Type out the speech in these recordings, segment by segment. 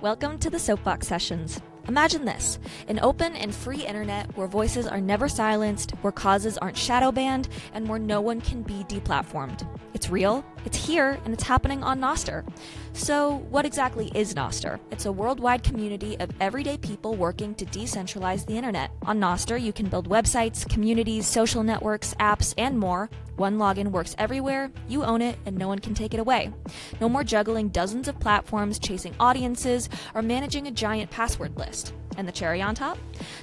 Welcome to the Soapbox Sessions. Imagine this, an open and free internet where voices are never silenced, where causes aren't shadow banned, and where no one can be deplatformed. It's real, it's here, and it's happening on Nostr. So what exactly is Nostr? It's a worldwide community of everyday people working to decentralize the internet. On Nostr, you can build websites, communities, social networks, apps, and more. One login works everywhere, you own it, and no one can take it away. No more juggling dozens of platforms, chasing audiences, or managing a giant password list. And the cherry on top?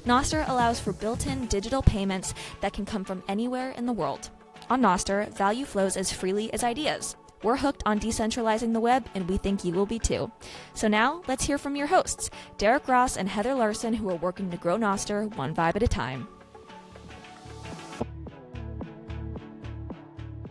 Nostr allows for built-in digital payments that can come from anywhere in the world. On Nostr, value flows as freely as ideas. We're hooked on decentralizing the web, and we think you will be too. So now, let's hear from your hosts, Derek Ross and Heather Larson, who are working to grow Nostr one vibe at a time.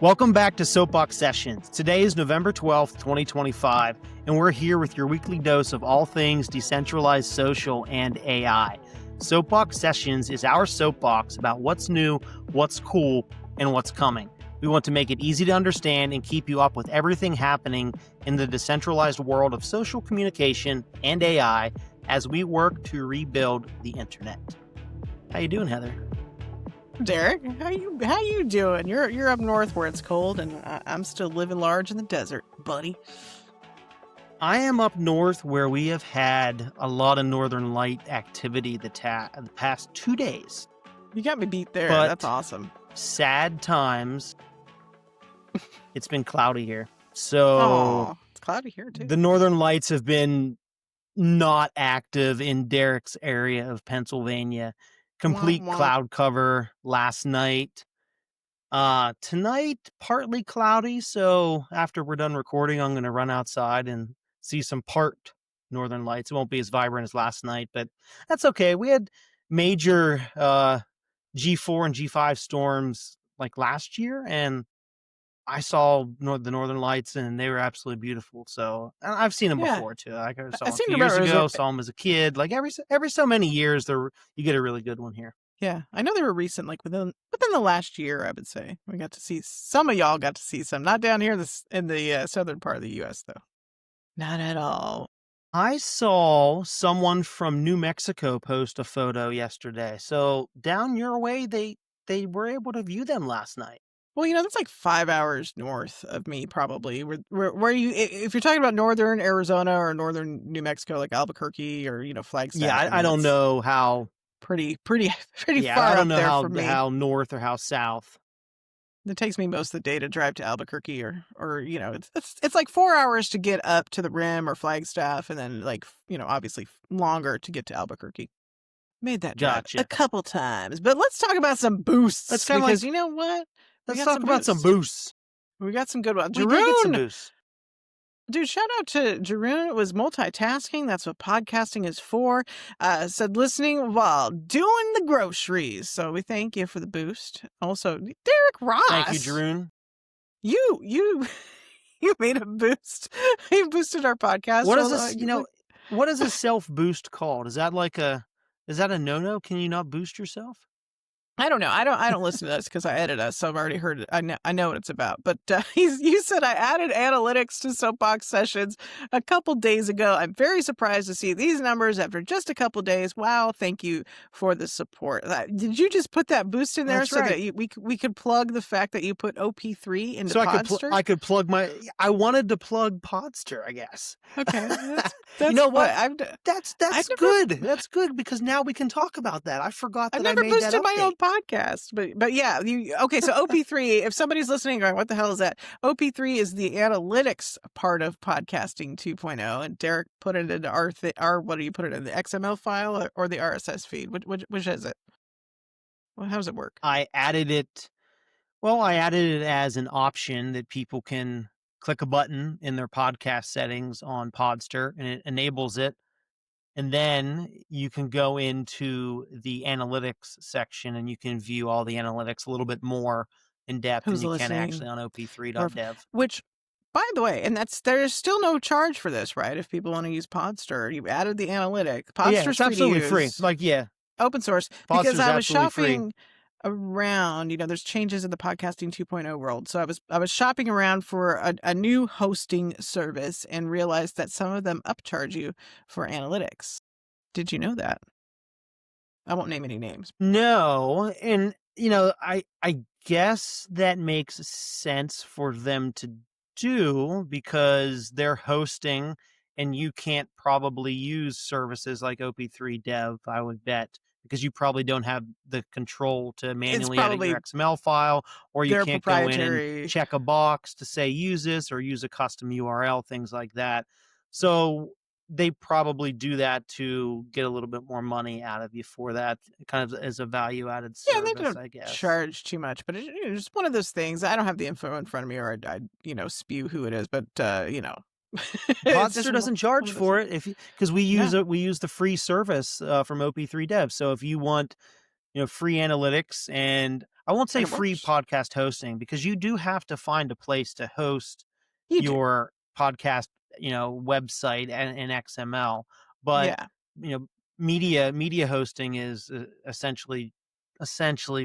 Welcome back to Soapbox Sessions. Today is November 12th, 2025, and we're here with your weekly dose of all things decentralized social and AI. Soapbox Sessions is our soapbox about what's new, what's cool, and what's coming. We want to make it easy to understand and keep you up with everything happening in the decentralized world of social communication and AI as we work to rebuild the internet. How you doing, Heather? Derek, how you doing? You're up north where it's cold, and I'm still living large in the desert, buddy. I am up north where we have had a lot of northern light activity the past 2 days. You got me beat there. But that's awesome. Sad times. It's been cloudy here. So it's cloudy here too. The northern lights have been not active in Derek's area of Pennsylvania. Complete cloud cover last night. Tonight, partly cloudy. So after we're done recording, I'm going to run outside and see some part northern lights. It won't be as vibrant as last night, but that's okay. We had major G4 and G5 storms like last year, and I saw the northern lights, and they were absolutely beautiful. So I've seen them before too. Like I saw them a few years ago. Saw them as a kid. Like every so many years, you get a really good one here. Yeah, I know they were recent. Like within the last year, I would say we got to see some of y'all got to see some. Not down here in the southern part of the U.S. though. Not at all. I saw someone from New Mexico post a photo yesterday. So down your way, they were able to view them last night. Well, that's like 5 hours north of me, probably. Where you, if you're talking about northern Arizona or northern New Mexico, like Albuquerque or Flagstaff. Yeah, I don't know how. Pretty far up there for me. How north or how south. It takes me most of the day to drive to Albuquerque, or it's like 4 hours to get up to the Rim or Flagstaff, and then obviously longer to get to Albuquerque. Made that drive a couple times, but let's talk about some boosts. That's kind because of you know what? Let's talk about some boosts. We got some good ones. We did get some boosts. Dude, shout out to Jeroen. It was multitasking. That's what podcasting is for. Said listening while doing the groceries. So we thank you for the boost. Also, Derek Ross. Thank you, Jeroen. You made a boost. You boosted our podcast. What is this? What is a self boost called? Is that a no-no? Can you not boost yourself? I don't know. I don't listen to this because I edit us, so I've already heard it. I know what it's about. But you said I added analytics to Soapbox Sessions a couple days ago. I'm very surprised to see these numbers after just a couple days. Wow, thank you for the support. Did you just put that boost in there that we could plug the fact that you put OP3 into Podster? I could plug I wanted to plug Podster, I guess. Okay, that's you know what? That's good. That's good because now we can talk about that. I forgot that I made that update. My own podcast, but yeah, okay. So OP3, if somebody's listening going, what the hell is that? OP3 is the analytics part of podcasting 2.0, and Derek put it into our what do you put it in, the XML file or the RSS feed? Which is it? Well, how does it work? I added it as an option that people can click a button in their podcast settings on Podster, and it enables it. And then you can go into the analytics section and you can view all the analytics a little bit more in depth than you can actually on op3.dev. Which, by the way, and there's still no charge for this, right? If people want to use Podster, you added the analytic. Podster's it's absolutely free. Open source. Podster's because I was shopping. around, there's changes in the podcasting 2.0 world. So I was shopping around for a new hosting service and realized that some of them upcharge you for analytics. Did you know that? I won't name any names. No, and I guess that makes sense for them to do because they're hosting and you can't probably use services like OP3 Dev, I would bet, because you probably don't have the control to manually edit your XML file, or you their can't go in proprietary and check a box to say use this or use a custom URL, things like that. So they probably do that to get a little bit more money out of you for that, kind of as a value-added Yeah, they service, don't I guess. charge too much, but it's just one of those things. I don't have the info in front of me, or I'd spew who it is, but Podster doesn't charge for it because we use the free service from OP3 Dev. So if you want free analytics, and I won't say free podcast hosting, because you do have to find a place to host your podcast website and in XML, but media hosting is essentially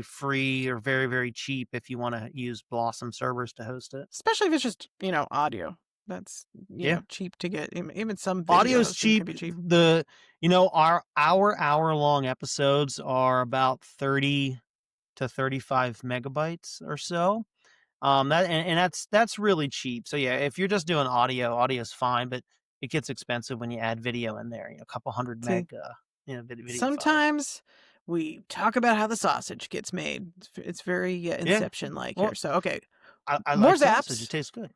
free or very, very cheap if you want to use Blossom servers to host it, especially if it's just audio. That's cheap to get. Even some video audio's cheap. Can be cheap. Our hour-long episodes are about 30 to 35 megabytes or so. That's really cheap. So yeah, if you're just doing audio's fine, but it gets expensive when you add video in there. A couple hundred meg. Video sometimes we talk about how the sausage gets made. It's very Inception-like here. So okay, I more like zaps. Sausage. It tastes good.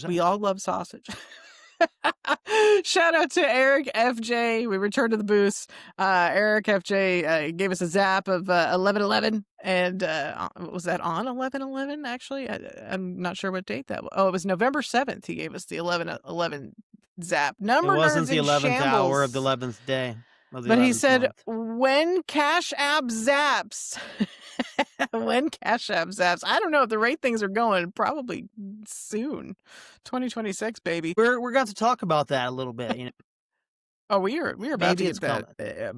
We all love sausage. Shout out to Eric FJ. We returned to the booth. Eric FJ gave us a zap of 11/11, and was that on 11/11? Actually, I'm not sure what date that was. Oh, it was November 7th. He gave us the 11/11 zap. It wasn't the 11th hour of the 11th day. But he said, when Cash App zaps. When Cash App zaps. I don't know if the rate things are going. Probably soon. 2026, baby. We're going to talk about that a little bit. Oh, we're about to get that.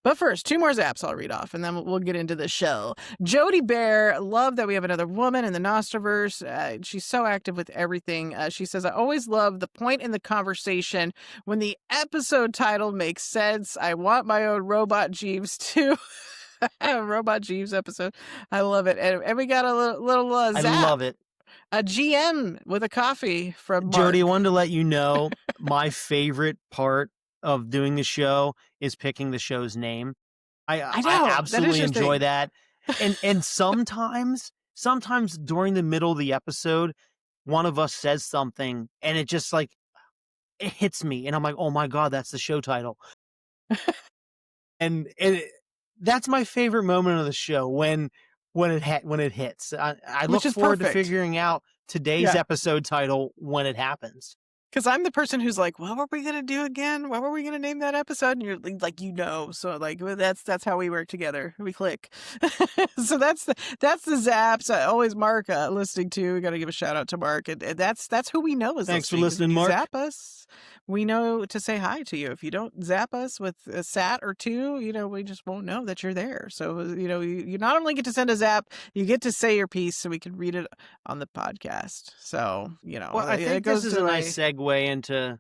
But first, 2 more zaps I'll read off, and then we'll get into the show. Jody Bear, love that we have another woman in the Nostriverse. She's so active with everything. She says, I always love the point in the conversation when the episode title makes sense. I want my own Robot Jeeves too. Robot Jeeves episode. I love it. And we got a little zap. I love it. A GM with a coffee from Mark. Jody, I wanted to let you know my favorite part of doing the show is picking the show's name. I absolutely enjoy that. And sometimes during the middle of the episode, one of us says something and it just it hits me and I'm like, oh my God, that's the show title. and that's my favorite moment of the show when it hits. I look forward to figuring out today's episode title when it happens. Because I'm the person who's like, what were we going to do again? What were we going to name that episode? And you're like, so that's how we work together. We click. So that's the zaps. Always Mark listening to. We got to give a shout out to Mark. And that's who we know is Thanks for listening, Mark. Zap us. We know to say hi to you. If you don't zap us with a sat or two, we just won't know that you're there. So, you not only get to send a zap, you get to say your piece so we can read it on the podcast. So, Well, I think this is a nice segue into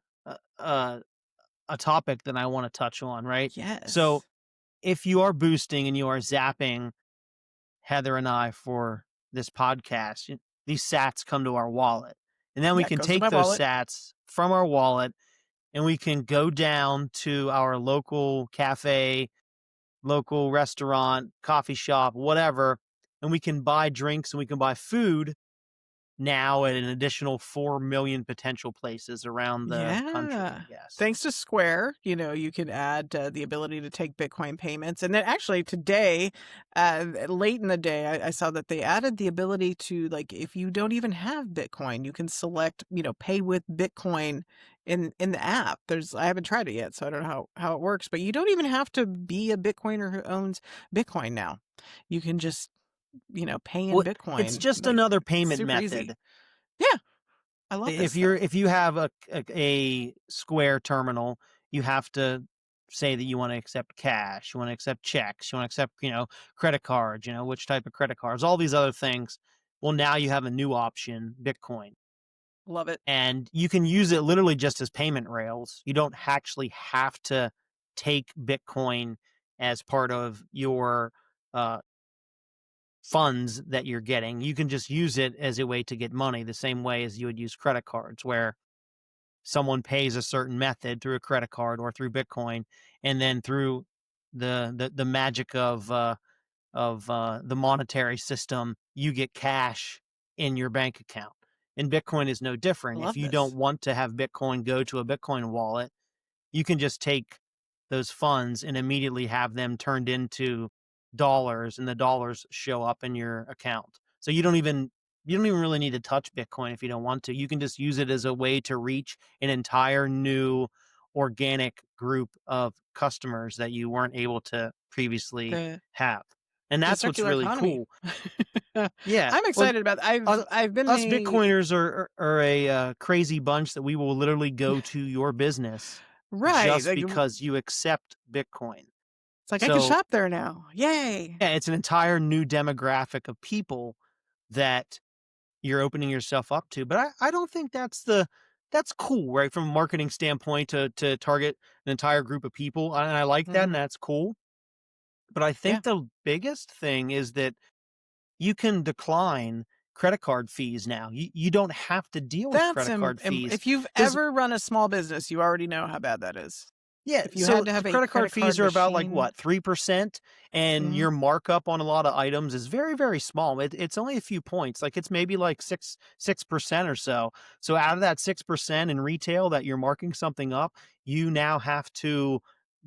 a topic that I want to touch on, right? Yes. So if you are boosting and you are zapping Heather and I for this podcast, these sats come to our wallet. And then we can take those sats from our wallet and we can go down to our local cafe, local restaurant, coffee shop, whatever, and we can buy drinks and we can buy food now at an additional 4 million potential places around the country, I guess. Thanks to Square, you can add the ability to take Bitcoin payments. And then actually today, late in the day, I saw that they added the ability to, if you don't even have Bitcoin, you can select, pay with Bitcoin in the app. I haven't tried it yet, so I don't know how it works, but you don't even have to be a Bitcoiner who owns Bitcoin now. You can just pay in Bitcoin. It's just another payment method. Easy. Yeah. I love this. If you have a Square terminal, you have to say that you want to accept cash, you want to accept checks, you want to accept, credit cards, which type of credit cards, all these other things. Well, now you have a new option, Bitcoin. Love it. And you can use it literally just as payment rails. You don't actually have to take Bitcoin as part of your funds that you're getting. You can just use it as a way to get money, the same way as you would use credit cards, where someone pays a certain method through a credit card or through Bitcoin, and then through the magic of the monetary system, you get cash in your bank account. And Bitcoin is no different. If Love you this. don't want to have Bitcoin go to a Bitcoin wallet, you can just take those funds and immediately have them turned into dollars, and the dollars show up in your account. So you don't even really need to touch Bitcoin if you don't want to. You can just use it as a way to reach an entire new organic group of customers that you weren't able to previously have. And The that's what's circular really economy. cool. Yeah. I'm excited about that. I've been Us Bitcoiners are a crazy bunch that we will literally go to your business right. just Like, because you accept Bitcoin. it's like I can shop there now. Yay. Yeah, it's an entire new demographic of people that you're opening yourself up to. But I don't think that's cool, right? From a marketing standpoint to target an entire group of people. And I like that, and that's cool. But I think the biggest thing is that you can decline credit card fees now. You don't have to deal with credit card fees. If you've ever run a small business, you already know how bad that is. Yeah, if you so had to have the a credit card fees are about like machine- what, 3%, and your markup on a lot of items is very, very small. It's only a few points. Like it's maybe like 6% or so. So out of that 6% in retail that you're marking something up, you now have to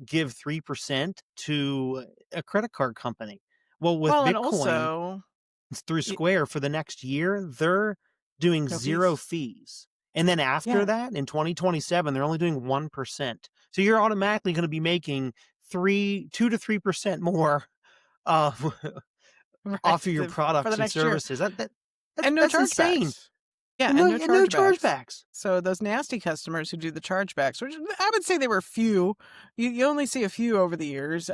give 3% to a credit card company. Well, with and Bitcoin, also through Square for the next year, they're doing No zero fees. fees. And then after that, in 2027, they're only doing 1%. So you're automatically going to be making 2 to 3% more off of your products and services. And no That's insane. chargebacks. Yeah, and no chargebacks. So those nasty customers who do the chargebacks, which I would say they were few. You only see a few over the years.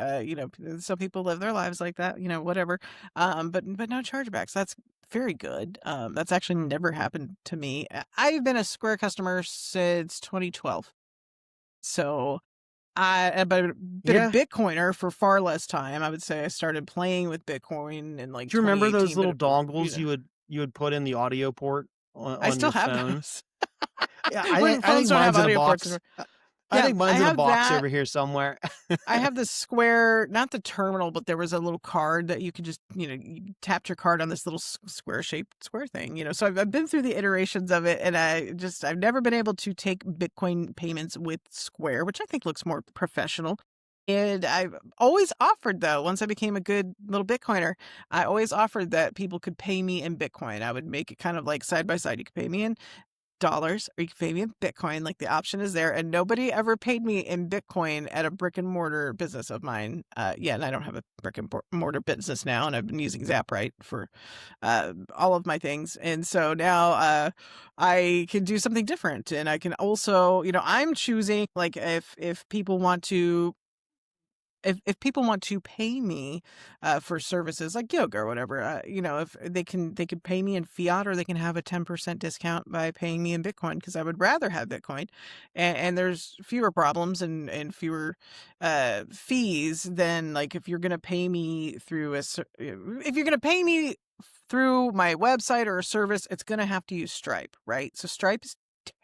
Some people live their lives like that. Whatever. But no chargebacks. That's very good. That's actually never happened to me. I've been a Square customer since 2012. So I've been a Bitcoiner for far less time. I would say I started playing with Bitcoin in like. Do you remember those little but, dongles you would put in the audio port on I still your have phone? those. Yeah, I think mine's in a box. I think mine's in a box over here somewhere. I have the Square, not the terminal, but there was a little card that you could just, you tapped your card on this little square-shaped square thing, So I've been through the iterations of it, and I've never been able to take Bitcoin payments with Square, which I think looks more professional. And I've always offered, though, once I became a good little Bitcoiner, I always offered that people could pay me in Bitcoin. I would make it kind of like side by side. You could pay me in dollars or you can pay me in Bitcoin. Like the option is there. And nobody ever paid me in Bitcoin at a brick and mortar business of mine. And I don't have a brick and mortar business now. And I've been using Zaprite for all of my things. And so now I can do something different. And I can also, I'm choosing like if people want to. If people want to pay me for services like yoga or whatever, if they could pay me in fiat, or they can have a 10% discount by paying me in Bitcoin, because I would rather have Bitcoin, and there's fewer problems and fewer fees than like if you're going to pay me through through my website or a service, it's going to have to use Stripe, right? So Stripe is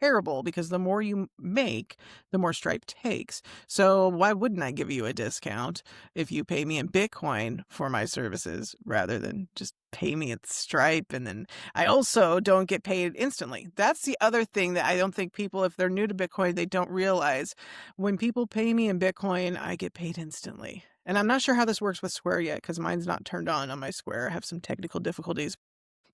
terrible because the more you make, the more Stripe takes. So why wouldn't I give you a discount if you pay me in Bitcoin for my services rather than just pay me at Stripe? And then I also don't get paid instantly. That's the other thing that I don't think people, if they're new to Bitcoin, they don't realize. When people pay me in Bitcoin, I get paid instantly. And I'm not sure how this works with Square yet, because mine's not turned on my Square. I have some technical difficulties.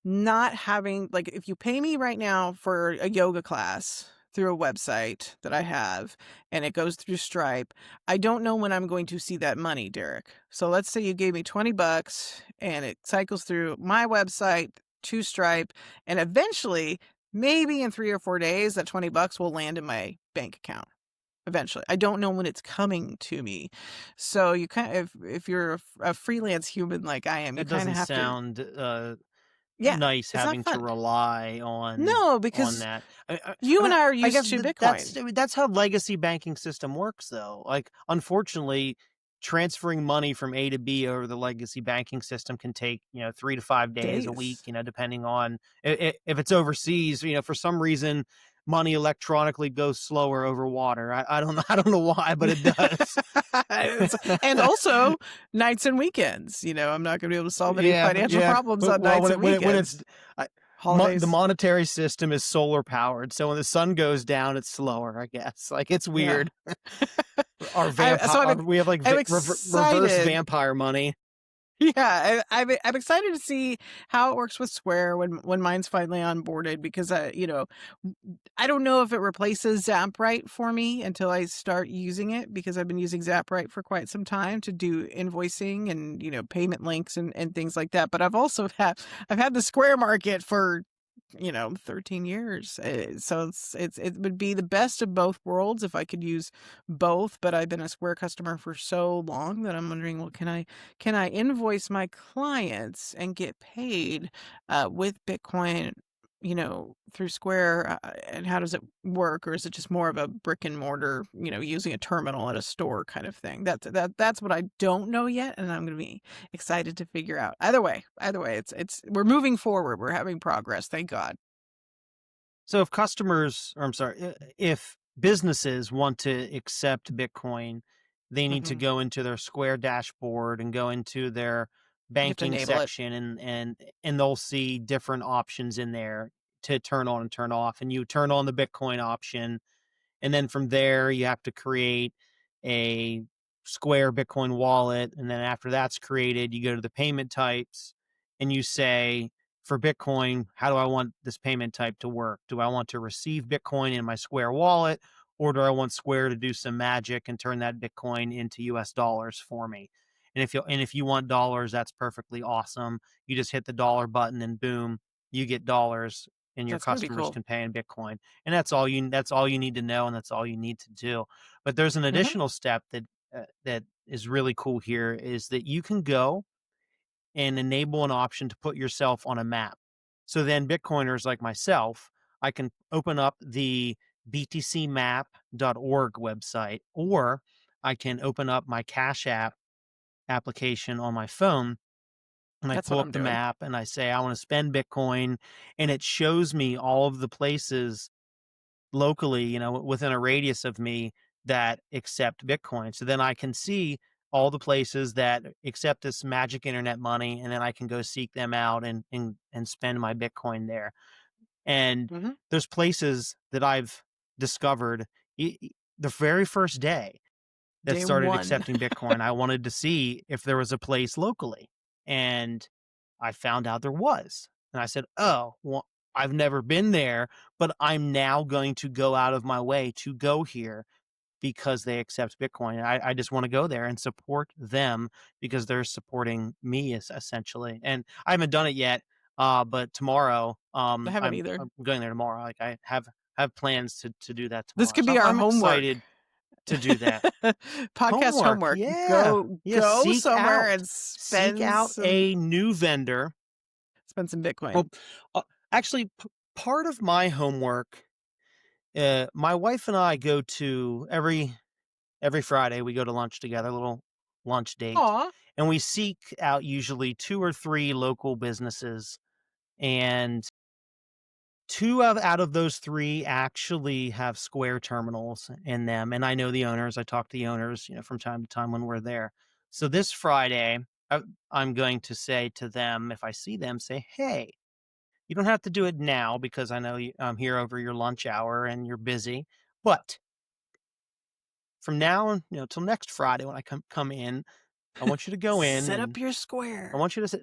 Not having, like, if you pay me right now for a yoga class through a website that I have and it goes through Stripe, I don't know when I'm going to see that money, Derek. So let's say you gave me $20 and it cycles through my website to Stripe, and eventually, maybe in 3 or 4 days, that $20 will land in my bank account. eventually. I don't know when it's coming to me. So you kind of, if you're a freelance human like I am, you That kind of doesn't have to. sound Yeah, nice it's not having to fun. rely No, on because that. you and I are I used guess to that's Bitcoin that's how legacy banking system works, though. Like, unfortunately, transferring money from A to B over the legacy banking system can take 3 to 5 days, a week, days. depending on if it's overseas. For some reason, money electronically goes slower over water. I don't know. I don't know why, but it does. And also nights and weekends. I'm not going to be able to solve any Yeah, financial yeah. problems But on well, nights and when it's weekends. I, the Holidays. monetary system is solar powered, so when the sun goes down, it's slower. I guess. Like, it's Yeah. weird. Our vampire, we have like I'm reverse excited. vampire money. Yeah, I'm excited to see how it works with Square when mine's finally onboarded, because I don't know if it replaces Zaprite for me until I start using it, because I've been using Zaprite for quite some time to do invoicing and payment links and things like that. But I've had the Square market for 13 years. So it would be the best of both worlds if I could use both. But I've been a Square customer for so long that I'm wondering, well, can I invoice my clients and get paid with Bitcoin, through Square? And how does it work? Or is it just more of a brick and mortar, using a terminal at a store kind of thing? That's what I don't know yet, and I'm going to be excited to figure out. Either way, it's we're moving forward. We're having progress. Thank God. So if businesses want to accept Bitcoin, they need to Hmm. go into their Square dashboard and go into their You have to banking enable it. section, and they'll see different options in there to turn on and turn off. And you turn on the Bitcoin option, and then from there you have to create a Square Bitcoin wallet, and then after that's created, you go to the payment types and you say, for Bitcoin, how do I want this payment type to work? Do I want to receive Bitcoin in my Square wallet, or do I want Square to do some magic and turn that Bitcoin into US dollars for me? And if you want dollars, that's perfectly awesome. You just hit the dollar button and boom, you get dollars, and your That's gonna be customers cool. can pay in Bitcoin. And that's all you need to know, and that's all you need to do. But there's an Hmm. additional step that is really cool here, is that you can go and enable an option to put yourself on a map. So then Bitcoiners like myself, I can open up the btcmap.org website, or I can open up my Cash App application on my phone, and I That's pull what up I'm the doing. map and I say I want to spend Bitcoin, and it shows me all of the places locally, within a radius of me, that accept Bitcoin. So then I can see all the places that accept this magic internet money, and then I can go seek them out and spend my Bitcoin there. And Hmm. there's places that I've discovered the very first day that Day started one. accepting Bitcoin. I wanted to see if there was a place locally, and I found out there was. And I said, "Oh, well, I've never been there, but I'm now going to go out of my way to go here because they accept Bitcoin. I just want to go there and support them because they're supporting me, essentially." And I haven't done it yet, but tomorrow, I haven't I'm either. going there tomorrow. Like, I have plans to do that This tomorrow, could so be our I'm homework. excited to do that. Podcast Homework, homework. yeah. Go Seek somewhere and out a new vendor. spend some Well, Bitcoin. actually, part of my homework, my wife and I go to every Friday, we go to lunch together, a little lunch date, Aw. and we seek out usually 2 or 3 local businesses, and out of those 3 actually have Square terminals in them, and I know the owners. I talk to the owners, from time to time when we're there. So this Friday, I'm going to say to them, if I see them, say, "Hey, you don't have to do it now because I know I'm here over your lunch hour and you're busy, but from now on, till next Friday when I come in, I want you to go in Set and up your I Square. want you to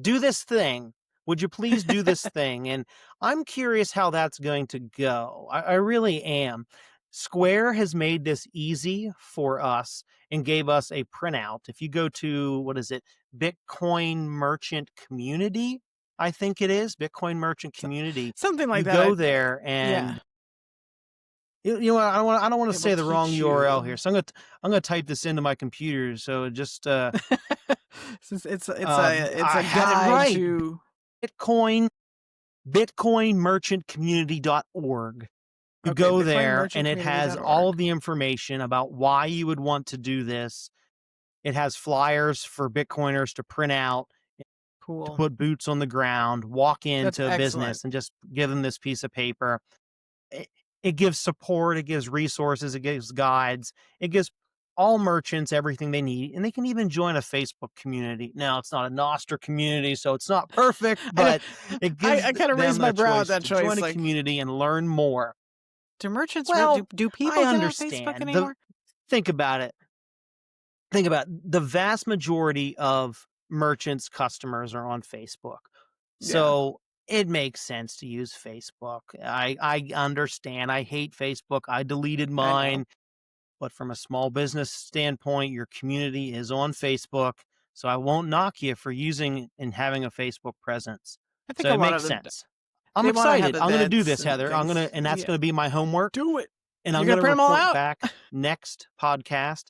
do this thing. Would you please do this thing?" And I'm curious how that's going to go. I really am. Square has made this easy for us and gave us a printout. If you go to, what is it, Bitcoin Merchant Community, I think it is, Bitcoin Merchant So, Community, something you like that. go there Yeah. and You know what? I don't want to Able say to the wrong teach URL you. here, so I'm gonna type this into my computer. So just It's I a had it guide right. to bitcoinmerchantcommunity.org. You okay, go there and it has all bitcoinmerchantcommunity.org. of the information about why you would want to do this. It has flyers for Bitcoiners to print out, to Cool. put boots on the ground, walk That's into a excellent. business and just give them this piece of paper. It gives support, it gives resources, it gives guides, it gives all merchants everything they need, and they can even join a Facebook community. Now, it's not a Nostr community, so it's not perfect, I know. but it gives I kind of raised them my a brow at choice that to choice. join a Like, community and learn more. do merchants Well, do I people get on Facebook understand. anymore? Think about it. Think about it. The vast majority of merchants' customers are on Facebook. Yeah, So it makes sense to use Facebook. I understand. I hate Facebook. I deleted I know. mine. But from a small business standpoint, your community is on Facebook. So I won't knock you for using and having a Facebook presence. I think So a it lot of makes them sense. I'm they want to have excited. I'm going to do events this, and Heather. things. And that's Yeah, going to be my homework. do it. And I'm You're going gonna to print them all report out. back next podcast.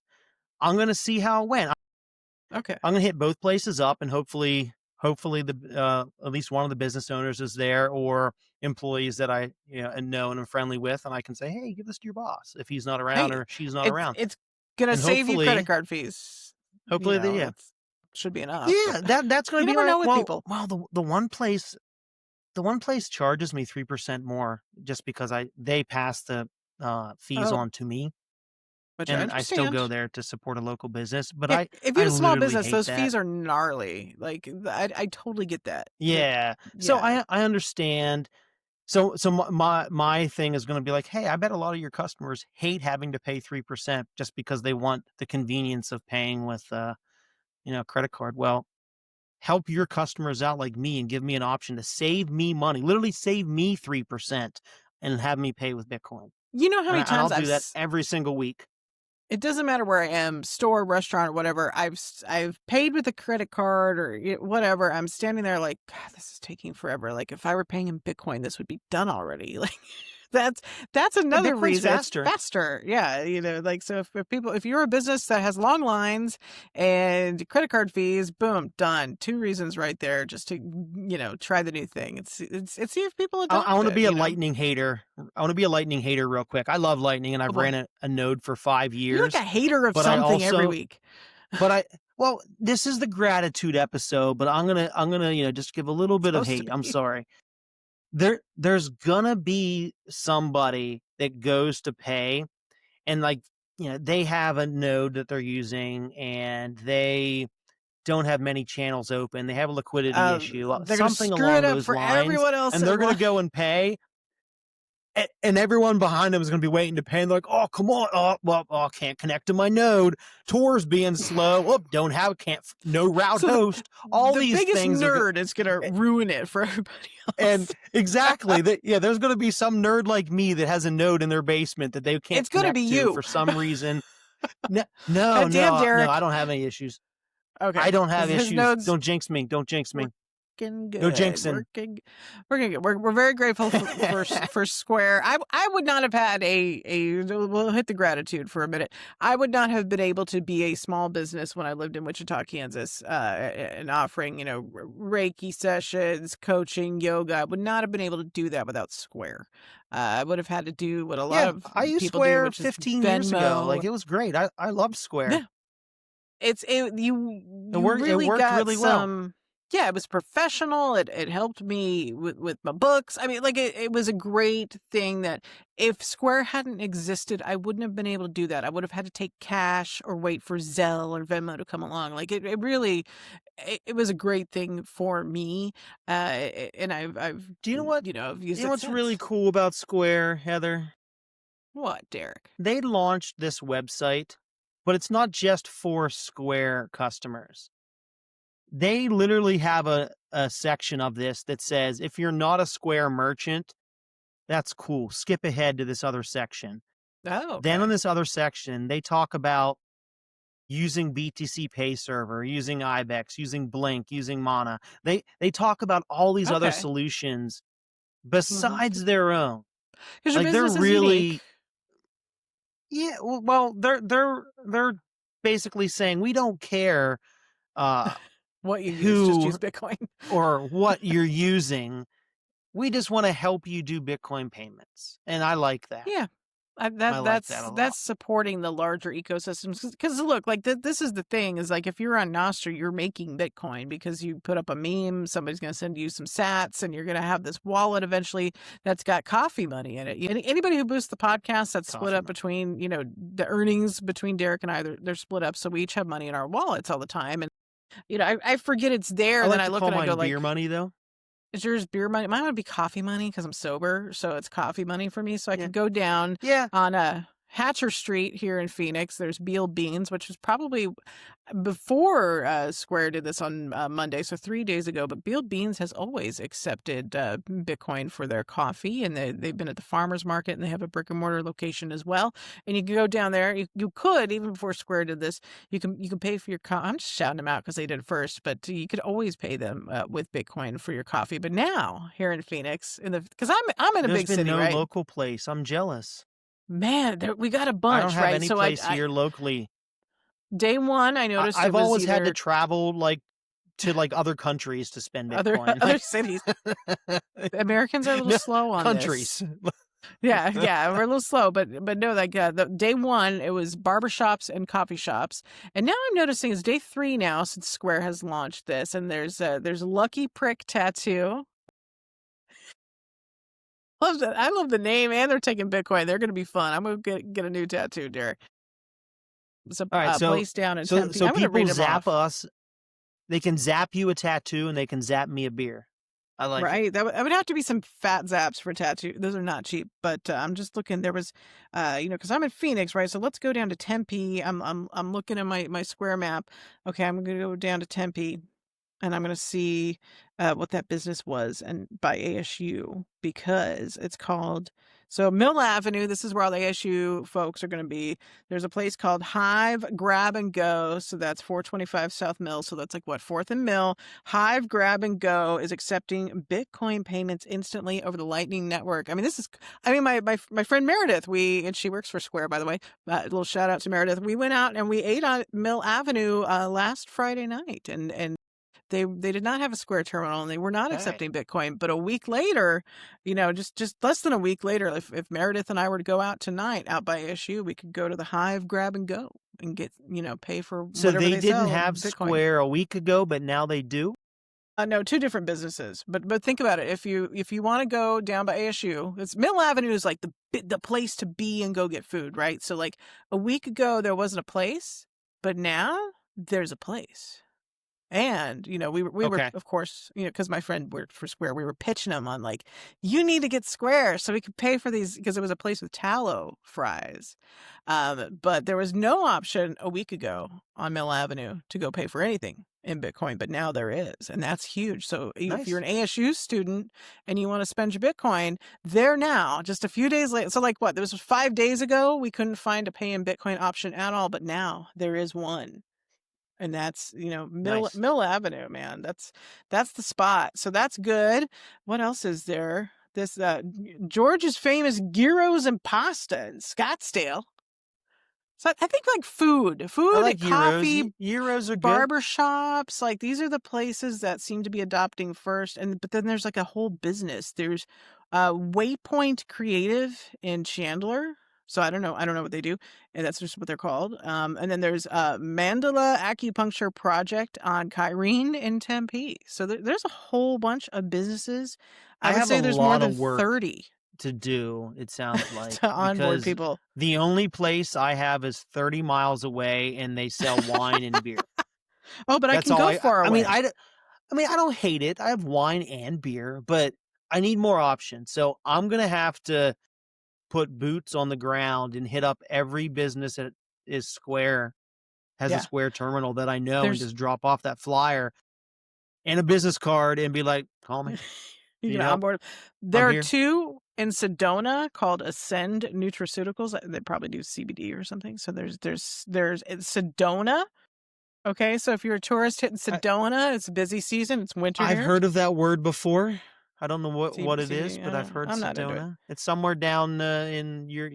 I'm going to see how it went. Okay. I'm going to hit both places up, and hopefully the at least one of the business owners is there, or employees that I know and I'm friendly with, and I can say, hey, give this to your boss if he's not around Hey, or she's not around. it's gonna And save you credit card fees. hopefully they, yeah, That's should be enough. But yeah, that's going you to be never all right. know with people. Well, the one place charges me 3% more just because they pass the fees Oh, on to me, which I and I still go understand. there to support a local business. But Yeah, if you I have a small literally business, hate those that. fees are gnarly. Like I totally get that. Yeah. So Yeah. I understand. So my thing is going to be like, hey, I bet a lot of your customers hate having to pay 3% just because they want the convenience of paying with credit card. Well, help your customers out like me and give me an option to save me money, literally save me 3% and have me pay with Bitcoin. You know how many And I'll times do that every single week. it doesn't matter where I am, store, restaurant, whatever. I've paid with a credit card or whatever. I'm standing there like, God, this is taking forever. Like if I were paying in Bitcoin, this would be done already. Like that's And another Bitcoin's reason. faster. It's faster. Yeah, like so if you're a business that has long lines and credit card fees, boom, done. Two reasons right there just to try the new thing. It's see if people adopt I want to it. be a Lightning hater. I want to be a Lightning hater real quick. I love Lightning, and Oh I've boy, ran a node for 5 you're like years. a hater of But I something every also, week. well, this is the gratitude episode, but I'm gonna just give a little bit of Supposed to hate. I'm be. sorry. There's gonna be somebody that goes to pay, and they have a node that they're using, and they don't have many channels open. They have a liquidity issue, They're gonna something screw it along up those for lines, everyone else. and they're gonna go and pay. And everyone behind them is going to be waiting to pay. And they're like, oh, come on. Can't connect to my node. Tor's being slow. Oh, no route host. All the these biggest things nerd is going to ruin it for everybody else. And exactly. There's going to be some nerd like me that has a node in their basement that they can't It's going to connect be to you. for some reason. No, God damn, Derek. I don't have any issues. Okay. I don't have His issues. nodes Don't jinx me. Good. No jinxing. We're very grateful for Square. I would not have had we'll hit the gratitude for a minute. I would not have been able to be a small business when I lived in Wichita, Kansas, and offering Reiki sessions, coaching, yoga. I would not have been able to do that without Square. I would have had to do what a lot of I used people Square do, which 15 is years ago. Venmo. It was great. I loved Square. Yeah. You worked got really well. Yeah, it was professional. It helped me with my books. I mean, like it was a great thing that if Square hadn't existed, I wouldn't have been able to do that. I would have had to take cash or wait for Zelle or Venmo to come along. Like it really, it was a great thing for me. And I've Do you know what? I've used You know it what's since. really cool about Square, Heather? What, Derek? They launched this website, but it's not just for Square customers. They literally have a section of this that says, if you're not a Square merchant, that's cool. Skip ahead to this other section. Oh, okay. Then on this other section, they talk about using BTC Pay Server, using IBEX, using Blink, using Mana. They talk about all these other Okay. solutions besides their own. Because your Like they're business is really unique. Yeah, well, they're basically saying we don't care What you use, just use who Bitcoin. or what you're using. We just want to help you do Bitcoin payments, and I like that. Yeah. I like that a lot. That's supporting the larger ecosystems because look, like this is the thing is like if you're on Nostr, you're making Bitcoin because you put up a meme, somebody's going to send you some sats, and you're going to have this wallet eventually that's got coffee money in it. Anybody who boosts the podcast, that's split up between the earnings between Derek and I. They're split up, so we each have money in our wallets all the time, and I forget it's there, and then I look and I go like, beer money though. is yours beer money? Mine would be coffee money because I'm sober, so it's coffee money for me. So I could go down on Hatcher Street here in Phoenix. There's Beal Beans, which was probably before Square did this on Monday, so 3 days ago. But Beal Beans has always accepted Bitcoin for their coffee, and they've been at the farmers market, and they have a brick and mortar location as well. And you can go down there. You could, even before Square did this, you can pay for your coffee. I'm just shouting them out because they did it first, but you could always pay them with Bitcoin for your coffee. But now here in Phoenix, because I'm in a big city, There's been no right? local place. I'm jealous. Man, we got a bunch, I don't have right? any place here locally. Day one, I noticed I've always had to travel to other countries to spend Bitcoin. Other cities. Americans are a little slow on countries. This. Yeah, we're a little slow, but no, like the day one, it was barbershops and coffee shops, and now I'm noticing it's day 3 now since Square has launched this, and there's Lucky Prick Tattoo. I love the name, and they're taking Bitcoin. They're going to be fun. I'm going to get a new tattoo, Derek. It's a place down in Tempe. So I'm people zap us. They can zap you a tattoo, and they can zap me a beer. I like right. it. That would have to be some fat zaps for tattoo. Those are not cheap, but I'm just looking. There was, because I'm in Phoenix, right? So let's go down to Tempe. I'm looking at my Square map. Okay, I'm going to go down to Tempe, and I'm going to see what that business was and by ASU because it's called. So Mill Avenue, this is where all the ASU folks are going to be. There's a place called Hive Grab and Go. So that's 425 South Mill. So that's like what, 4th and Mill. Hive Grab and Go is accepting Bitcoin payments instantly over the Lightning Network. My friend Meredith, and she works for Square, by the way. A little shout out to Meredith. We went out and we ate on Mill Avenue last Friday night, and they did not have a Square terminal, and they were not accepting Bitcoin. But a week later, just less than a week later, if Meredith and I were to go out tonight out by ASU, we could go to the Hive Grab and Go and get, pay for so whatever they didn't have Bitcoin. Square a week ago, but now they do. No, 2 different businesses. But think about it. If you want to go down by ASU, it's Mill Avenue is like the place to be and go get food, right? So like a week ago there wasn't a place, but now there's a place. And, we were, of course, because my friend worked for Square, we were pitching them on like, you need to get Square so we could pay for these because it was a place with tallow fries. But there was no option a week ago on Mill Avenue to go pay for anything in Bitcoin. But now there is. And that's huge. So if you're an ASU student and you want to spend your Bitcoin, there now, just a few days later. So like what? This was 5 days ago. We couldn't find a pay in Bitcoin option at all. But now there is one. And that's, Mill Avenue, man. That's the spot. So that's good. What else is there? This George's famous gyros and pasta in Scottsdale. So I think like food, like coffee, gyros are barber shops. Like these are the places that seem to be adopting first. But then there's like a whole business. There's Waypoint Creative in Chandler. So I don't know what they do, and that's just what they're called. And then there's Mandala Acupuncture Project on Kyrene in Tempe. So there's a whole bunch of businesses. I would say there's more than 30 to do. It sounds like to onboard people. The only place I have is 30 miles away, and they sell wine and beer. Oh, but that's I can go far away. I don't hate it. I have wine and beer, but I need more options. So I'm gonna have to put boots on the ground and hit up every business that is Square, has a Square terminal that I know, and just drop off that flyer and a business card and be like, call me. You can onboard. There are 2 in Sedona called Ascend Nutraceuticals. They probably do CBD or something. So there's Sedona. Okay, so if you're a tourist hitting Sedona, it's a busy season. It's winter. I've heard of that word before. I don't know what it CBD, is, but I've heard I'm Sedona. It's somewhere down in your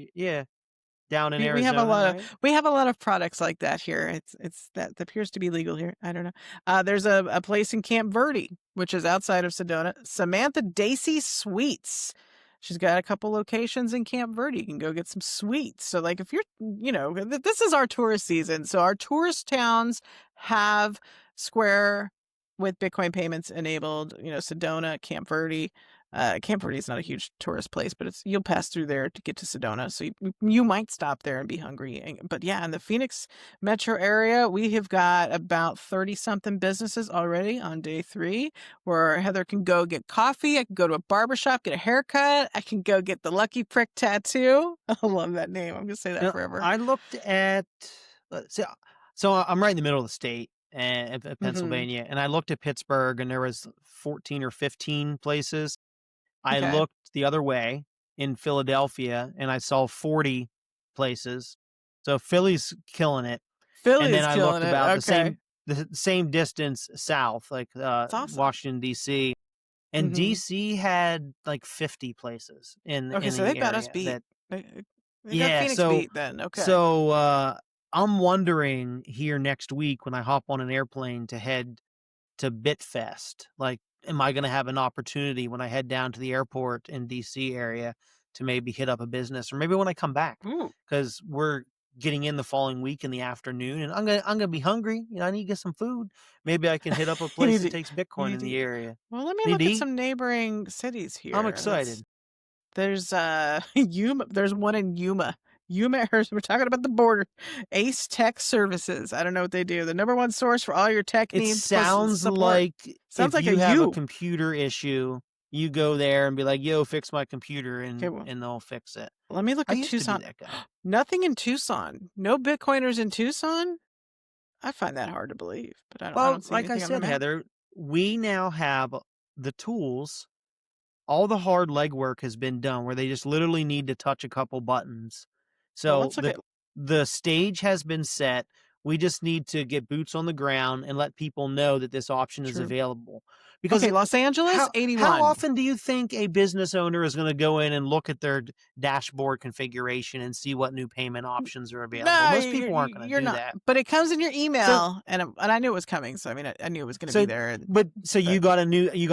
down in We have a Arizona, lot right? of products like that here. It's that appears to be legal here. I don't know. There's a place in Camp Verde, which is outside of Sedona. Samantha Dacey Sweets. She's got a couple locations in Camp Verde. You can go get some sweets. So, like, if you're, this is our tourist season. So our tourist towns have Square with Bitcoin payments enabled. Sedona, Camp Verde. Camp Verde is not a huge tourist place, but you'll pass through there to get to Sedona. So you might stop there and be hungry. But yeah, in the Phoenix metro area, we have got about 30-something businesses already on day 3 where Heather can go get coffee. I can go to a barbershop, get a haircut. I can go get the Lucky Prick tattoo. I love that name. I'm going to say that forever. I looked at, so I'm right in the middle of the state of Pennsylvania, and I looked at Pittsburgh, and there was 14 or 15 places. I Okay. looked the other way in Philadelphia, and I saw 40 places. So Philly's killing it. Philly's and then I killing looked it. about Okay. the same distance south, like That's awesome. Washington D.C. And DC had like 50 places in Okay, in so the they got us area beat. that They got Phoenix beat then. Okay. So I'm wondering here next week when I hop on an airplane to head to BitFest, like, am I going to have an opportunity when I head down to the airport in DC area to maybe hit up a business, or maybe when I come back, because we're getting in the following week in the afternoon, and I'm gonna be hungry. I need to get some food. Maybe I can hit up a place that takes Bitcoin in the area. Well, let me look at some neighboring cities here. I'm excited. There's Yuma. There's one in Yuma. Yuma, we're talking about the border. Ace Tech Services. I don't know what they do. The #1 source for all your tech needs. It sounds like sounds like you have a computer issue, you go there and be like, "Yo, fix my computer," and they'll fix it. Let me look at Tucson. Nothing in Tucson. No Bitcoiners in Tucson. I find that hard to believe, but I don't see anything. Like I said, Heather, we now have the tools. All the hard legwork has been done, where they just literally need to touch a couple buttons. So the stage has been set. We just need to get boots on the ground and let people know that this option is available. Because Los Angeles, 81. How often do you think a business owner is going to go in and look at their dashboard configuration and see what new payment options are available? Most people aren't going to do that. But it comes in your email, and I knew it was coming. So I mean, I knew it was going to be there. You got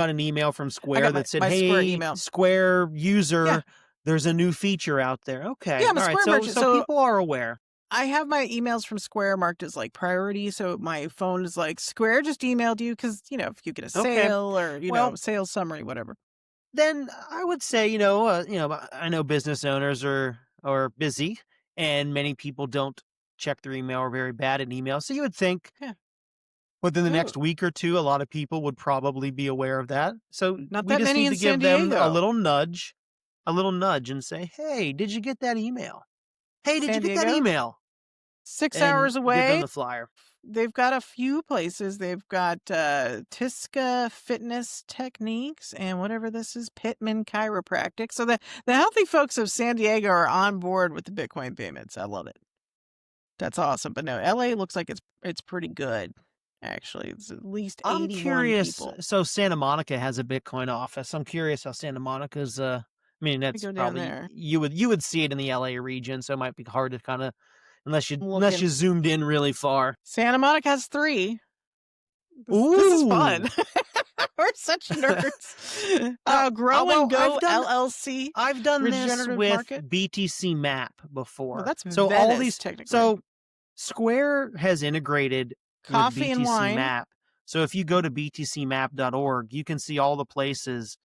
an email from Square that said, "Hey, Square user, there's a new feature out there." Okay, yeah, I'm a Square merchant, so people are aware. I have my emails from Square marked as like priority, so my phone is like, Square just emailed you because, if you get a sale or, sales summary, whatever. Then I would say, I know business owners are busy, and many people don't check their email or very bad at email. So you would think within the next week or two, a lot of people would probably be aware of that. So we just need to give them a little nudge and say, "Hey, did you get that email? Hey, did you get that email?" 6 hours away. Give them the flyer. They've got a few places. They've got Tisca Fitness Techniques and whatever this is, Pittman Chiropractic. So the healthy folks of San Diego are on board with the Bitcoin payments. I love it. That's awesome. But no, LA looks like it's pretty good. Actually, it's at least 81 I'm curious. people. So Santa Monica has a Bitcoin office. I'm curious how Santa Monica's. That's probably you would see it in the LA region, so it might be hard to kind of unless you zoomed in really far. Santa Monica has 3. This is fun. We're such nerds. Grow and Go LLC. I've done this with BTC Map before. Well, that's so Venice, all these technically. So Square has integrated coffee with BTC and wine. Map. So if you go to btcmap.org, you can see all the places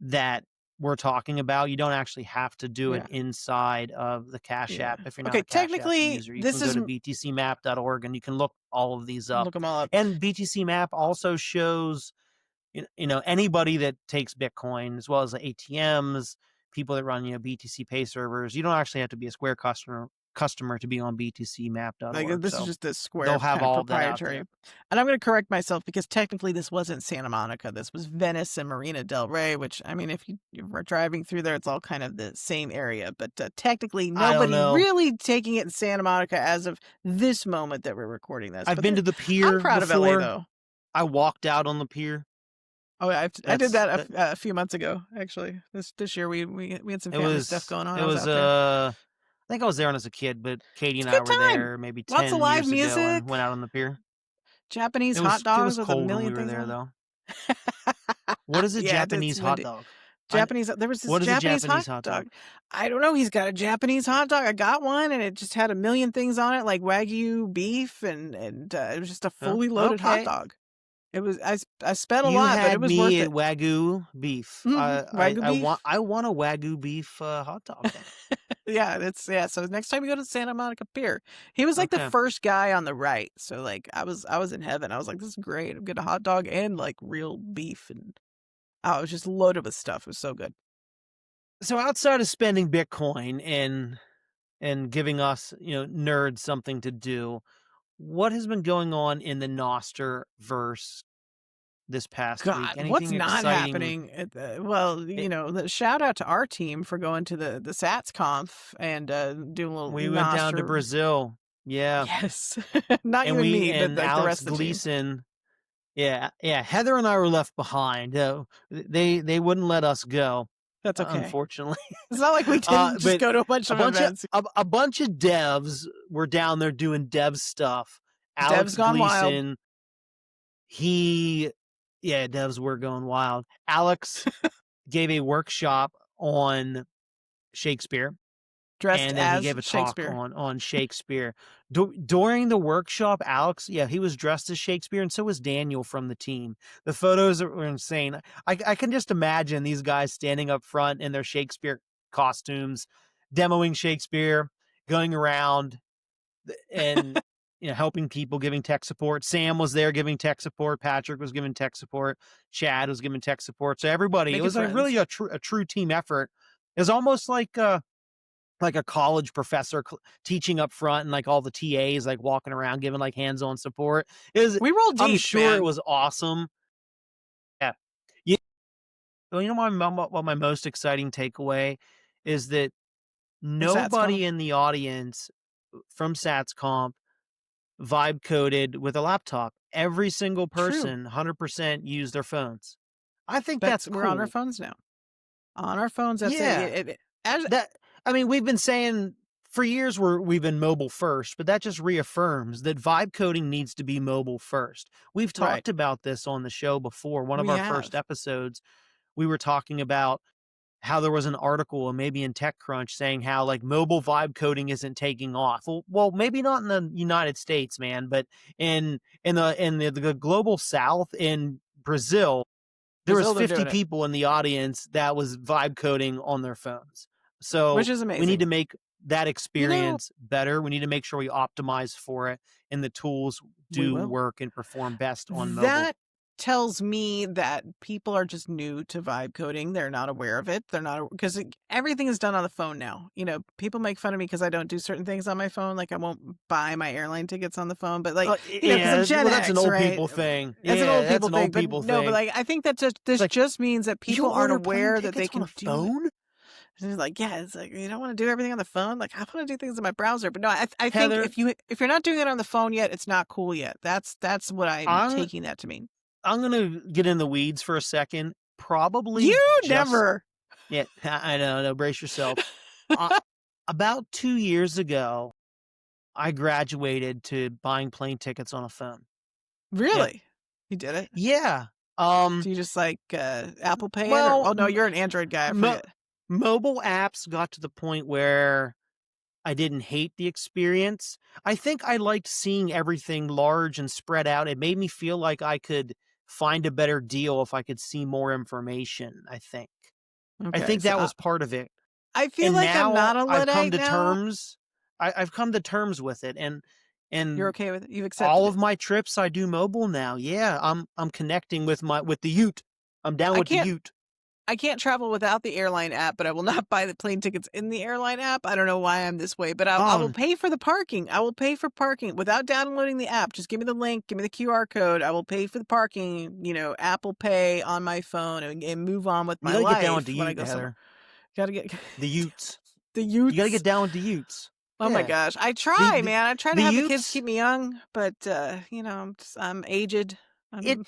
that we're talking about. You don't actually have to do it inside of the Cash App if you're not a Cash App user. You can go to btcmap.org and you can look all of these up. Look them all up. And BTC Map also shows anybody that takes Bitcoin, as well as the ATMs, people that run BTC Pay servers. You don't actually have to be a Square customer to be on btcmap.org. Like, this is just the Square they'll have all proprietary. That out there. And I'm going to correct myself because technically this wasn't Santa Monica. This was Venice and Marina del Rey, which, I mean, if you were driving through there, it's all kind of the same area. But technically nobody really taking it in Santa Monica as of this moment that we're recording this. I've been to the pier I'm proud before. of LA, though. I walked out on the pier. Oh, I did that a few months ago, actually. This year we had some family stuff going on. think I was there when I was a kid, but Katie It's and a I good were time. there maybe Lots of 10 live years ago and music, went out on the pier. Japanese It hot was dogs with a cold when we million were things there, on though. it. What is a Yeah, it's Japanese hot windy. dog? There was this What is a Japanese Japanese hot hot dog. dog? I don't know. He's got a Japanese hot dog. I got one, and it just had a million things on it, like Wagyu beef, and it was just a Oh, fully loaded hot okay. dog. It was I spent a You lot, but it had was worth me at it. Wagyu beef. Wagyu beef. I want a Wagyu beef hot dog then. Yeah. So next time you go to Santa Monica Pier, he was like the Okay. first guy on the right. So like I was in heaven. I was like, this is great. I'm getting a hot dog and like real beef, and I was just loaded with stuff. It was so good. So outside of spending Bitcoin and giving us, nerds something to do, what has been going on in the Nostr verse this past week? God, what's Anything not exciting? happening? Well, It, the shout out to our team for going to the Sats Conf and doing a little we went down to Nostr. Brazil. Yeah. Yes, not you And and me, but like the Alex rest of the team. Gleason. Yeah. Heather and I were left behind. They wouldn't let us go, That's okay. unfortunately. It's not like we didn't just But go to a bunch of events. a bunch of devs were down there doing dev stuff. Dev's Alex gone wild. Gleason, devs were going wild. Alex gave a workshop on Shakespeare, Dressed and then he as gave a talk Shakespeare. on Shakespeare. During the workshop, Alex, he was dressed as Shakespeare, and so was Daniel from the team. The photos were insane. I can just imagine these guys standing up front in their Shakespeare costumes, demoing Shakespeare, going around and helping people, giving tech support. Sam was there giving tech support. Patrick was giving tech support. Chad was giving tech support. So everybody, Making it was friends. really a true team effort. It was almost like a college professor teaching up front, and like all the TAs like walking around giving like hands-on support. We rolled deep. I'm sure man. it was awesome. Yeah. Well, what my most exciting takeaway is that nobody in the audience from SatsComp vibe coded with a laptop. Every single person, 100%, used their phones. I think that's cool. We're on our phones now. On our phones, that's it. We've been saying for years we've been mobile first, but that just reaffirms that vibe coding needs to be mobile first. We've talked about this on the show before. One of our first episodes, we were talking about how there was an article, maybe in TechCrunch, saying how like mobile vibe coding isn't taking off. Well, maybe not in the United States, man, but in the global South, in Brazil, there was 50 people in the audience that was vibe coding on their phones. So which is amazing. We need to make that experience better. We need to make sure we optimize for it, and the tools do work and perform best on mobile. That tells me that people are just new to vibe coding. They're not aware of it. They're not, because everything is done on the phone now. People make fun of me because I don't do certain things on my phone. Like I won't buy my airline tickets on the phone, but like, that's an old people thing. That's an old people thing. No, but like, I think that this just means that people aren't aware that they can do phone. It's like, it's like, you don't want to do everything on the phone. Like, I want to do things in my browser. But no, I think Heather, if you're not doing it on the phone yet, it's not cool yet. That's what I'm taking that to mean. I'm gonna get in the weeds for a second. Probably never. Yeah, I know. Brace yourself. About 2 years ago, I graduated to buying plane tickets on a phone. Really? Yeah. You did it? Yeah. Do you just like Apple Pay? Oh no, you're an Android guy. I forget. Mobile apps got to the point where I didn't hate the experience. I think I liked seeing everything large and spread out. It made me feel like I could find a better deal if I could see more information, I think. Okay, I think that was part of it. I feel like I'm not a Luddite I've come to terms with it, and you're okay with it. You've accepted all of my trips I do mobile now. Yeah, I'm connecting with the Ute. I'm down with the Ute. I can't travel without the airline app, but I will not buy the plane tickets in the airline app. I don't know why I'm this way, but I will pay for the parking. I will pay for parking without downloading the app. Just give me the link, give me the QR code. I will pay for the parking, Apple Pay on my phone and move on with my life. You gotta get down with the Ute, Heather. Gotta get the Utes. The Utes. You gotta get down with the Utes. Oh my gosh. I try, man. I try to have the kids keep me young, but I'm aged. You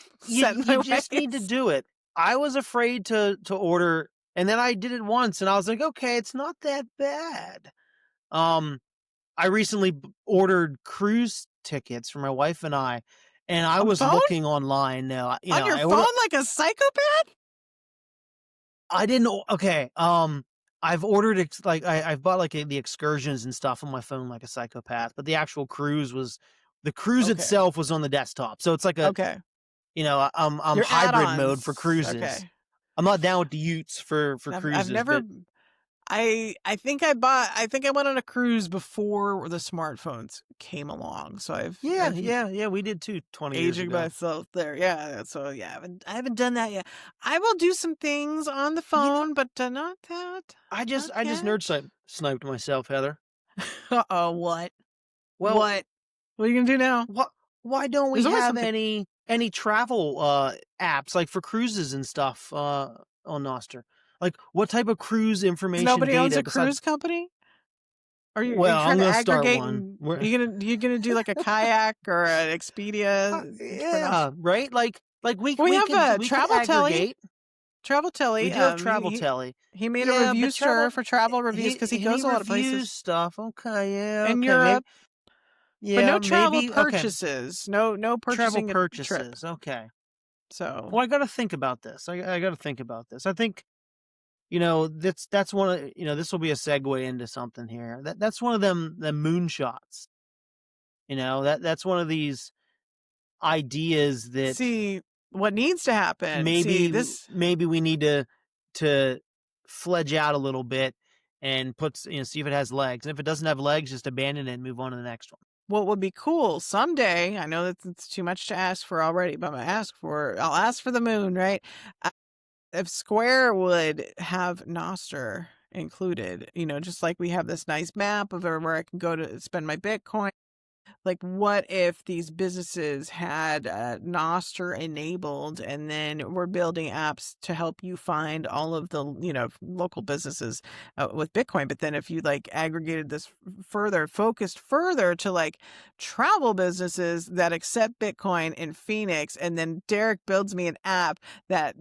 just need to do it. I was afraid to order, and then I did it once, and I was like, okay, it's not that bad. I recently ordered cruise tickets for my wife and I, and I On was phone? looking online. Now, On your I phone like a psychopath? I didn't. Okay. I've ordered I've bought like the excursions and stuff on my phone like a psychopath, but the actual cruise Okay. itself was on the desktop. So it's like Okay. I'm Your hybrid mode add-ons. for cruises. Okay. I'm not down with the Utes for cruises. I've never. But I think I went on a cruise before the smartphones came along. So I've we did too 20 years aging ago. myself there. Yeah. So yeah, I haven't done that yet. I will do some things on the phone, but not that. I just nerd sniped myself, Heather. Uh-oh, what? Well, what are you gonna do now? Why don't we There's always have something. any travel apps like for cruises and stuff on Nostr? Like what type of cruise information Nobody data owns a besides? cruise company? Are you Well, trying I'm to gonna start aggregate one. and you gonna do like a kayak or an Expedia? Yeah, right. Like we We could have Travel Telly. aggregate. Travel Telly. We do have Travel Telly. He made a review store for travel reviews because he goes a lot of places. Stuff. Okay, yeah, In okay, Europe. maybe, But no travel maybe purchases. No travel purchasing a trip. purchases. Okay. So Well, I got to think about this. I got to think about this. I think that's one of this will be a segue into something here. That's one of them moonshots. That's one of these ideas that see what needs to happen. maybe See we need to fledge out a little bit and see if it has legs. And if it doesn't have legs, just abandon it and move on to the next one. what would be cool someday, I know that it's too much to ask for already, but I'll ask for the moon, right? If Square would have Nostr included, just like we have this nice map of where I can go to spend my Bitcoin. Like, what if these businesses had Nostr enabled, and then we're building apps to help you find all of the, local businesses with Bitcoin. But then if you aggregated this focused further to travel businesses that accept Bitcoin in Phoenix, and then Derek builds me an app that,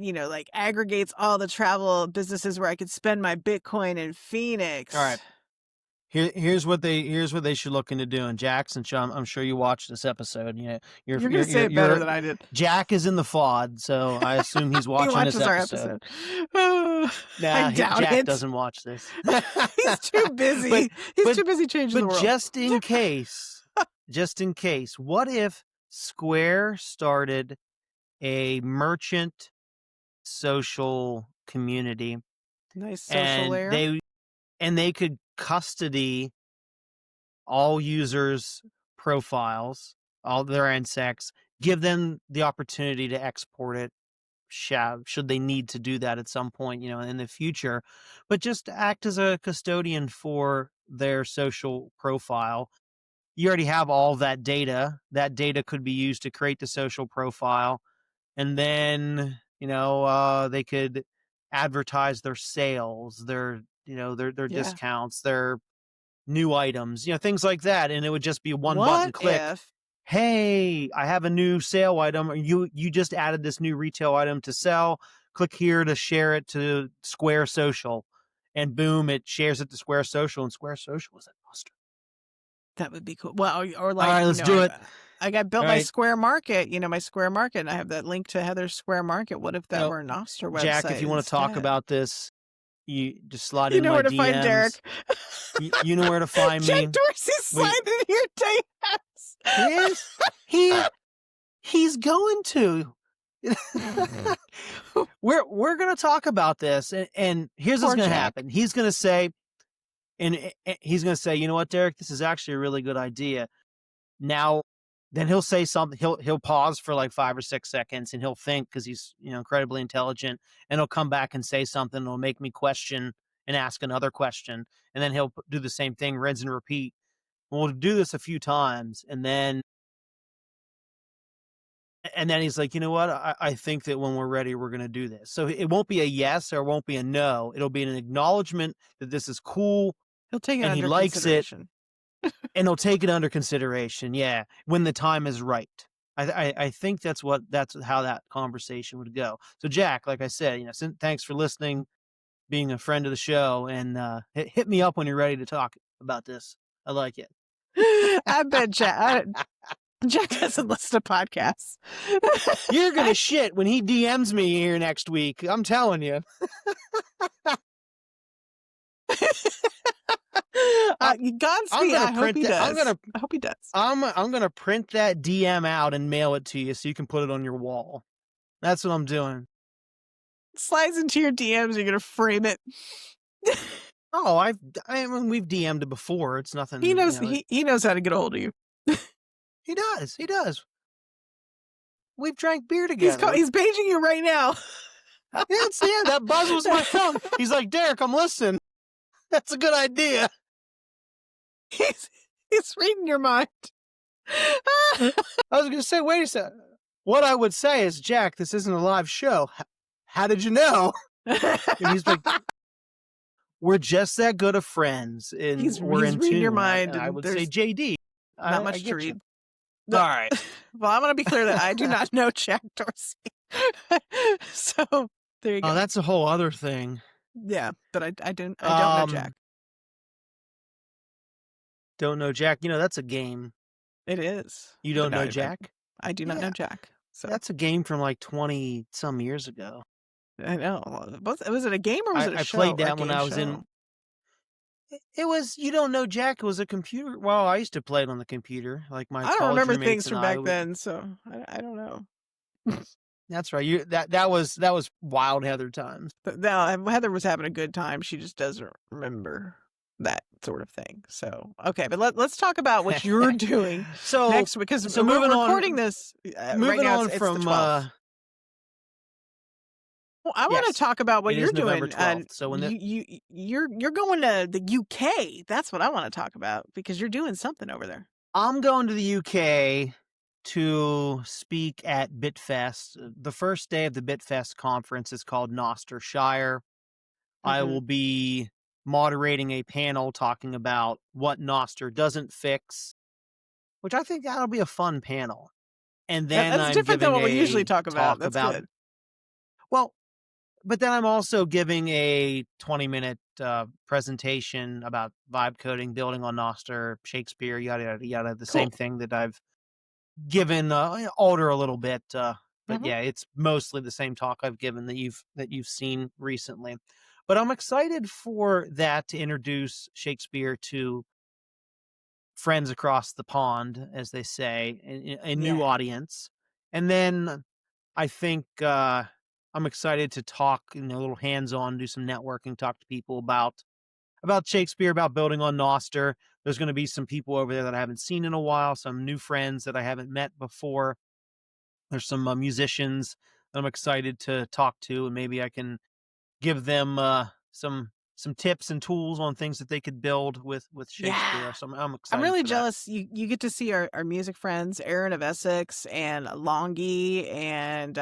aggregates all the travel businesses where I could spend my Bitcoin in Phoenix. All right. Here's what they should look into doing. Jackson, I'm sure you watched this episode. You're gonna say it better than I did. Jack is in the FOD, so I assume he's watching he watches this episode. Nah, doubt Jack it. doesn't watch this. He's too busy. He's too busy changing the world. But just in case, what if Square started a merchant social community? Nice social layer. And they could custody all users' profiles, all their NSECs, give them the opportunity to export it, should they need to do that at some point, in the future, but just act as a custodian for their social profile. You already have all that data. That data could be used to create the social profile, and then they could advertise their sales, their discounts, their new items, things like that, and it would just be one button click. Hey, I have a new sale item. You just added this new retail item to sell. Click here to share it to Square Social, and boom, it shares it to Square Social, and Square Social is at Nostr. That would be cool. Well, or all right, let's do it. I got built my Square Market, my Square Market, and I have that link to Heather's Square Market. What if that were a Nostr website? Jack, if you want to talk about this, you just slide in my DMs. You know where to find Derek. You know where to find me. Jack Dorsey's sliding in your DMs. He is. He's going to. We're going to talk about this, and here's what's going to happen. He's going to say, you know what, Derek, this is actually a really good idea. Now, then he'll say something. He'll pause for like 5 or 6 seconds, and he'll think, because he's incredibly intelligent, and he'll come back and say something. It'll make me question and ask another question, and then he'll do the same thing, rinse and repeat. We'll do this a few times, and then he's like, you know what? I think that when we're ready, we're going to do this. So it won't be a yes or it won't be a no. It'll be an acknowledgement that this is cool. He'll take it and under he likes consideration. And he'll take it under consideration. Yeah, when the time is right. I think that's how that conversation would go. So Jack, like I said, thanks for listening, being a friend of the show, and hit me up when you're ready to talk. about this. I like it. I bet Jack doesn't listen to podcasts. You're gonna shit when he DMs me here next week. I'm telling you. Godspeed. I hope he does. I hope he does. I'm gonna print that DM out and mail it to you so you can put it on your wall. That's what I'm doing. Slides into your DMs. You're gonna frame it. Oh, I mean, we've DM'd it before. It's nothing. He knows. He knows how to get a hold of you. He does. He does. We've drank beer together. He's paging you right now. Yeah, that buzz was my phone. He's like, Derek, I'm listening. That's a good idea. He's reading your mind. I was gonna say, wait a second. What I would say is, Jack, this isn't a live show. How did you know? And he's like, we're just that good of friends, and we're in reading tune. your mind. I would say JD. Not much to read. All right. Well, I want to be clear that I do not know Jack Dorsey. So there you go. Oh, that's a whole other thing. Yeah, but I don't know Jack. Don't know Jack. That's a game. It is. You don't know Jack? I do not know Jack. So that's a game from like 20 some years ago. I know. Was it a game or was it a show? I played that when I was in. It was. You don't know Jack. It was a computer. Well, I used to play it on the computer. Like my. I don't remember things from back then, then, so I don't know. That's right. That was wild Heather times. But no, Heather was having a good time. She just doesn't remember that sort of thing. So okay, but let's talk about what you're doing next, because we're recording this. Moving right now, on it's from. the 12th. Well, I want to talk about what you're doing. 12th, so when you're going to the UK. That's what I want to talk about, because you're doing something over there. I'm going to the UK to speak at BitFest. The first day of the BitFest conference is called Nostr Shire. Mm-hmm. I will be moderating a panel talking about what Nostr doesn't fix, which I think that'll be a fun panel. And then that's different than what we usually talk about. That's good. Well, but then I'm also giving a 20-minute presentation about vibe coding, building on Nostr, Shakespeare, yada, yada, yada. The same thing that I've given Alder a little bit. But yeah, it's mostly the same talk I've given that you've seen recently. But I'm excited for that, to introduce Shakespeare to friends across the pond, as they say, a new audience. And then I think I'm excited to talk, a little hands-on, do some networking, talk to people about Shakespeare, about building on Nostr. There's going to be some people over there that I haven't seen in a while, some new friends that I haven't met before. There's some musicians that I'm excited to talk to, and maybe I can give them some tips and tools on things that they could build with Shakespeare. Yeah. So I'm excited. I'm really jealous. You get to see our music friends, Aaron of Essex and Longy, and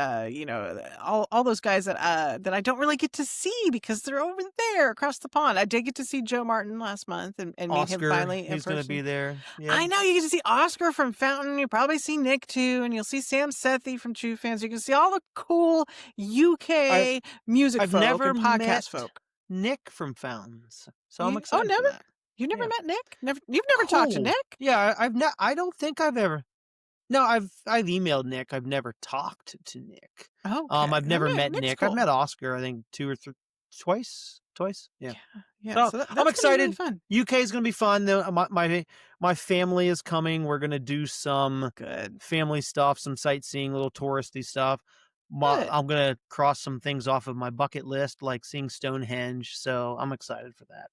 all those guys that I don't really get to see because they're over there across the pond. I did get to see Joe Martin last month and meet Oscar, him finally. He's going to be there. Yeah. I know, you get to see Oscar from Fountain. You'll probably see Nick too, and you'll see Sam Sethi from True Fans. You can see all the cool UK music folk and podcast folk. Nick from Fountains, so I'm excited. Oh, never? For that. You never met Nick? You've never talked to Nick? Yeah, I don't think I've ever. No, I've emailed Nick. I've never talked to Nick. Oh, I've never met Nick's Nick. cool. I've met Oscar, I think twice. Yeah. So that's I'm excited. Really fun. UK is going to be fun. My family is coming. We're going to do some good family stuff, some sightseeing, little touristy stuff. I'm going to cross some things off of my bucket list, like seeing Stonehenge. So I'm excited for that.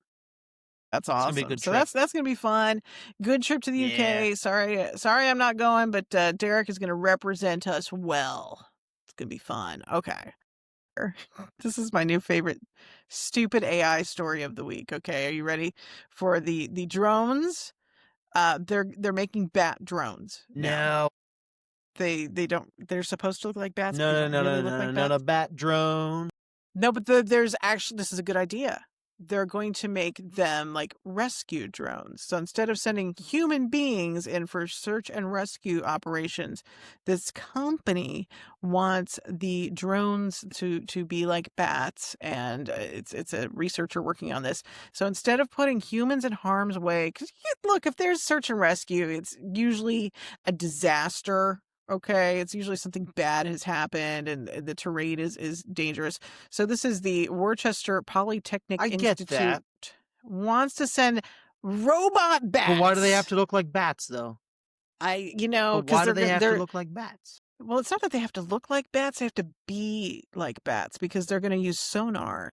That's awesome. It's gonna be a good so trip. that's going to be fun. Good trip to the UK. Sorry I'm not going, but Derek is going to represent us well. It's going to be fun. Okay. This is my new favorite stupid AI story of the week. Okay, are you ready for the drones? They're making bat drones. No. They're supposed to look like bats. No, bat drone. No, but there's actually, this is a good idea. they're going to make them like rescue drones. So instead of sending human beings in for search and rescue operations, this company wants the drones to be like bats, and it's a researcher working on this. So instead of putting humans in harm's way, because look, if there's search and rescue, it's usually a disaster. Okay, it's usually something bad has happened and the terrain is dangerous. So this is the Worcester Polytechnic I get Institute that. wants to send robot bats. But why do they have to look like bats, though? But Why because do they have to look like bats? well, it's not that they have to look like bats; they have to be like bats because they're going to use sonar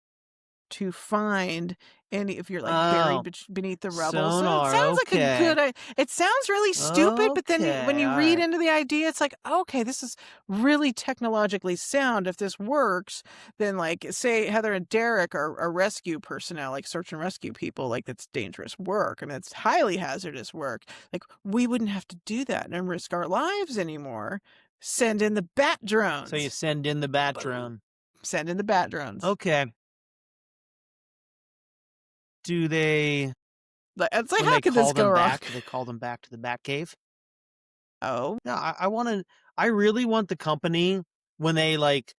to find any if you're like Oh, buried beneath the rubble. So sonar. it sounds like a Okay. good. It sounds really stupid, but then when you Okay, read alright. into the idea, it's like, okay, this is really technologically sound. If this works, then like say Heather and Derek are rescue personnel, like search and rescue people, like that's dangerous work and it's highly hazardous work. Like we wouldn't have to do that and risk our lives anymore. Send in the bat drones. So you send in the bat Boom. drone. Send in the bat drones. Okay. Do they, It's like, when how they could call this go them wrong? back, do they call them back to the bat cave? Oh, No, I really want the company, when they like,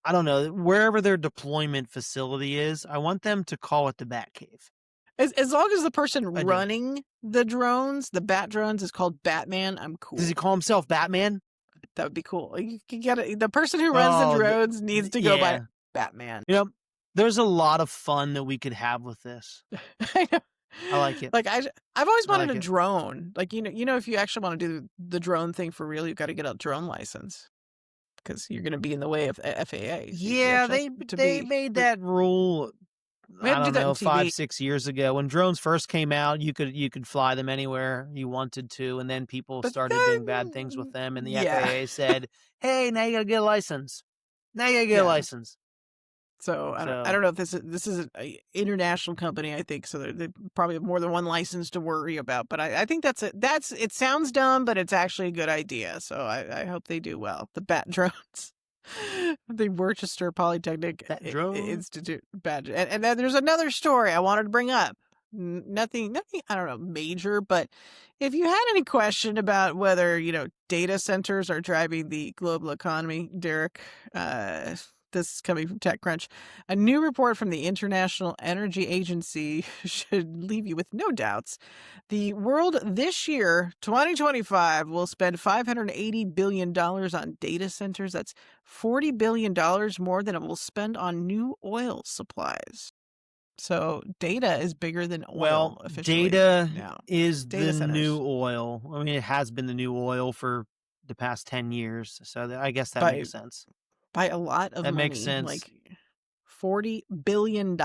I don't know, wherever their deployment facility is, I want them to call it the bat cave. as long as the person I do. running the drones, the bat drones, is called Batman, I'm cool. Does he call himself Batman? That would be cool. You gotta, the person who runs the drones needs to go by yeah. Batman. You know, there's a lot of fun that we could have with this. I know. I like it. Like I've always wanted like a it. drone. Like if you actually want to do the drone thing for real, you've got to get a drone license because you're going to be in the way of FAA. Yeah, they made that rule. We had I to do don't that in know, TV. 5-6 years ago when drones first came out. You could fly them anywhere you wanted to, and then people But started doing bad things with them, and the yeah. FAA said, "Hey, now you gotta get a license. Now you gotta get a license." So I don't know if this is an international company. I think so. They probably have more than one license to worry about. But I think it sounds dumb, but it's actually a good idea. So I hope they do well. The bat drones. The Worcester Polytechnic Institute badge. And then there's another story I wanted to bring up. Nothing, I don't know, major, but if you had any question about whether, data centers are driving the global economy, Derek, this is coming from TechCrunch. A new report from the International Energy Agency should leave you with no doubts. The world this year, 2025, will spend $580 billion on data centers. That's $40 billion more than it will spend on new oil supplies. So data is bigger than oil officially. Data now. is Data the centers. new oil. I mean, it has been the new oil for the past 10 years. So I guess that makes sense. By a lot of money. That makes sense. Like $40 billion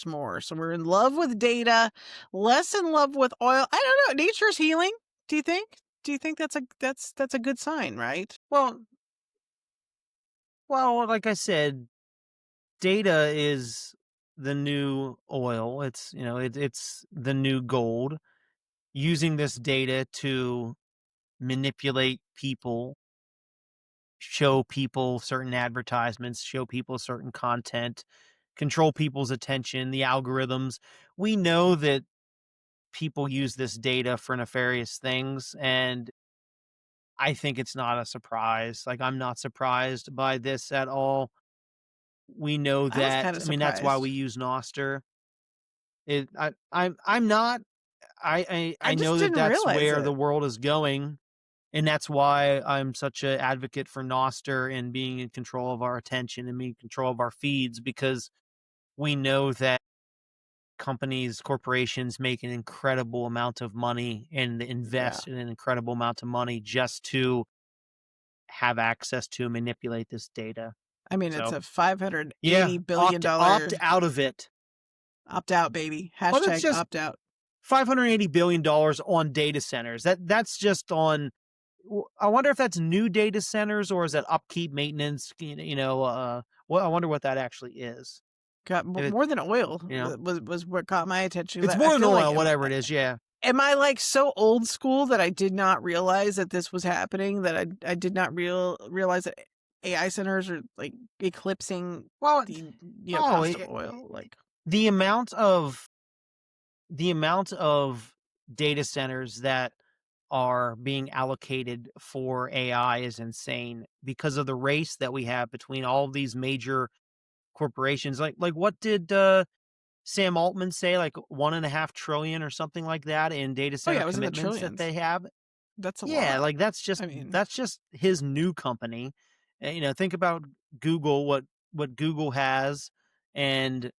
more. So we're in love with data, less in love with oil. I don't know. Nature's healing. Do you think? Do you think that's a good sign, right? Well, like I said, data is the new oil. It's it's the new gold. Using this data to manipulate people, show people certain advertisements, show people certain content, control people's attention, the algorithms. We know that people use this data for nefarious things, and I think it's not a surprise. Like, I'm not surprised by this at all. We know that. I mean, that's why we use Nostr. I'm not. I know that that's where the world is going, and that's why I'm such an advocate for Nostr and being in control of our attention and being in control of our feeds, because we know that corporations make an incredible amount of money and invest in an incredible amount of money just to have access to manipulate this data. I mean, it's a $580 billion. Opt out of it. Opt out, baby. Hashtag opt out. $580 billion on data centers. That's just on. I wonder if that's new data centers or is that upkeep, maintenance? I wonder what that actually is. Got more than oil. Was what caught my attention. It's more than oil, whatever it is. Yeah. Am I like so old school that I did not realize that this was happening? That I did not realize that AI centers are like eclipsing the cost of oil. Like, the amount of data centers that are being allocated for AI is insane because of the race that we have between all of these major corporations. Like what did Sam Altman say? Like 1.5 trillion or something like that in data Oh yeah, center it was in the commitments that trillions. they have. That's a Yeah, lot. like that's I mean, just his new company. Think about Google, what Google has, and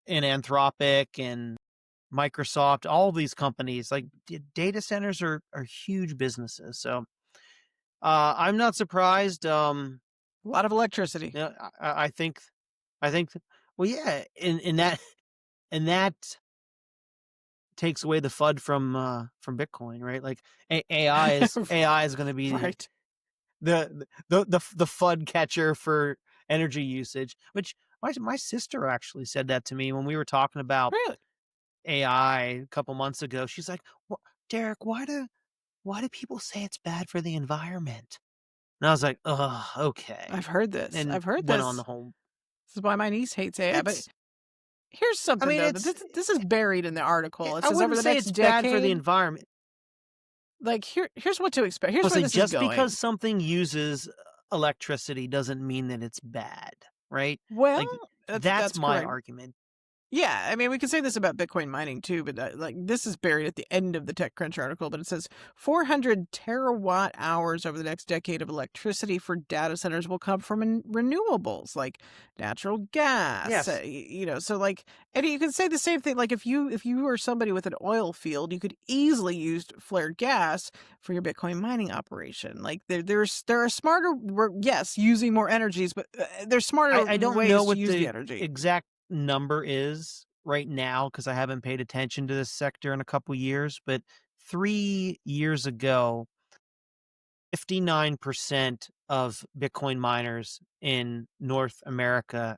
Anthropic and Microsoft, all these companies. Like data centers are huge businesses. So I'm not surprised. a lot of electricity. Yeah, I think, well, yeah, in that and that takes away the FUD from Bitcoin, right? Like AI is going to be Right. the FUD catcher for energy usage. Which my sister actually said that to me when we were talking about Really? AI a couple months ago. She's like, Derek, why do people say it's bad for the environment? And I was like, oh, okay. I've heard this. And went on the whole. This is why my niece hates AI. But It's, here's something, mean, though. it's This is buried in the article. It I says over wouldn't the say next it's decade, bad for the environment. like here's what to expect. Here's where Honestly, this is just going. because something uses electricity doesn't mean that it's bad, right? Well, Like that's my correct. argument. Yeah, I mean, we can say this about Bitcoin mining too, but like this is buried at the end of the TechCrunch article. But it says 400 terawatt hours over the next decade of electricity for data centers will come from renewables like natural gas. Yes. So like, and you can say the same thing. Like if you are somebody with an oil field, you could easily use flared gas for your Bitcoin mining operation. Like there are smarter, yes, using more energies, but there's smarter I don't ways know to what use the the energy. exact number is right now because I haven't paid attention to this sector in a couple years, but 3 years ago, 59% of Bitcoin miners in North America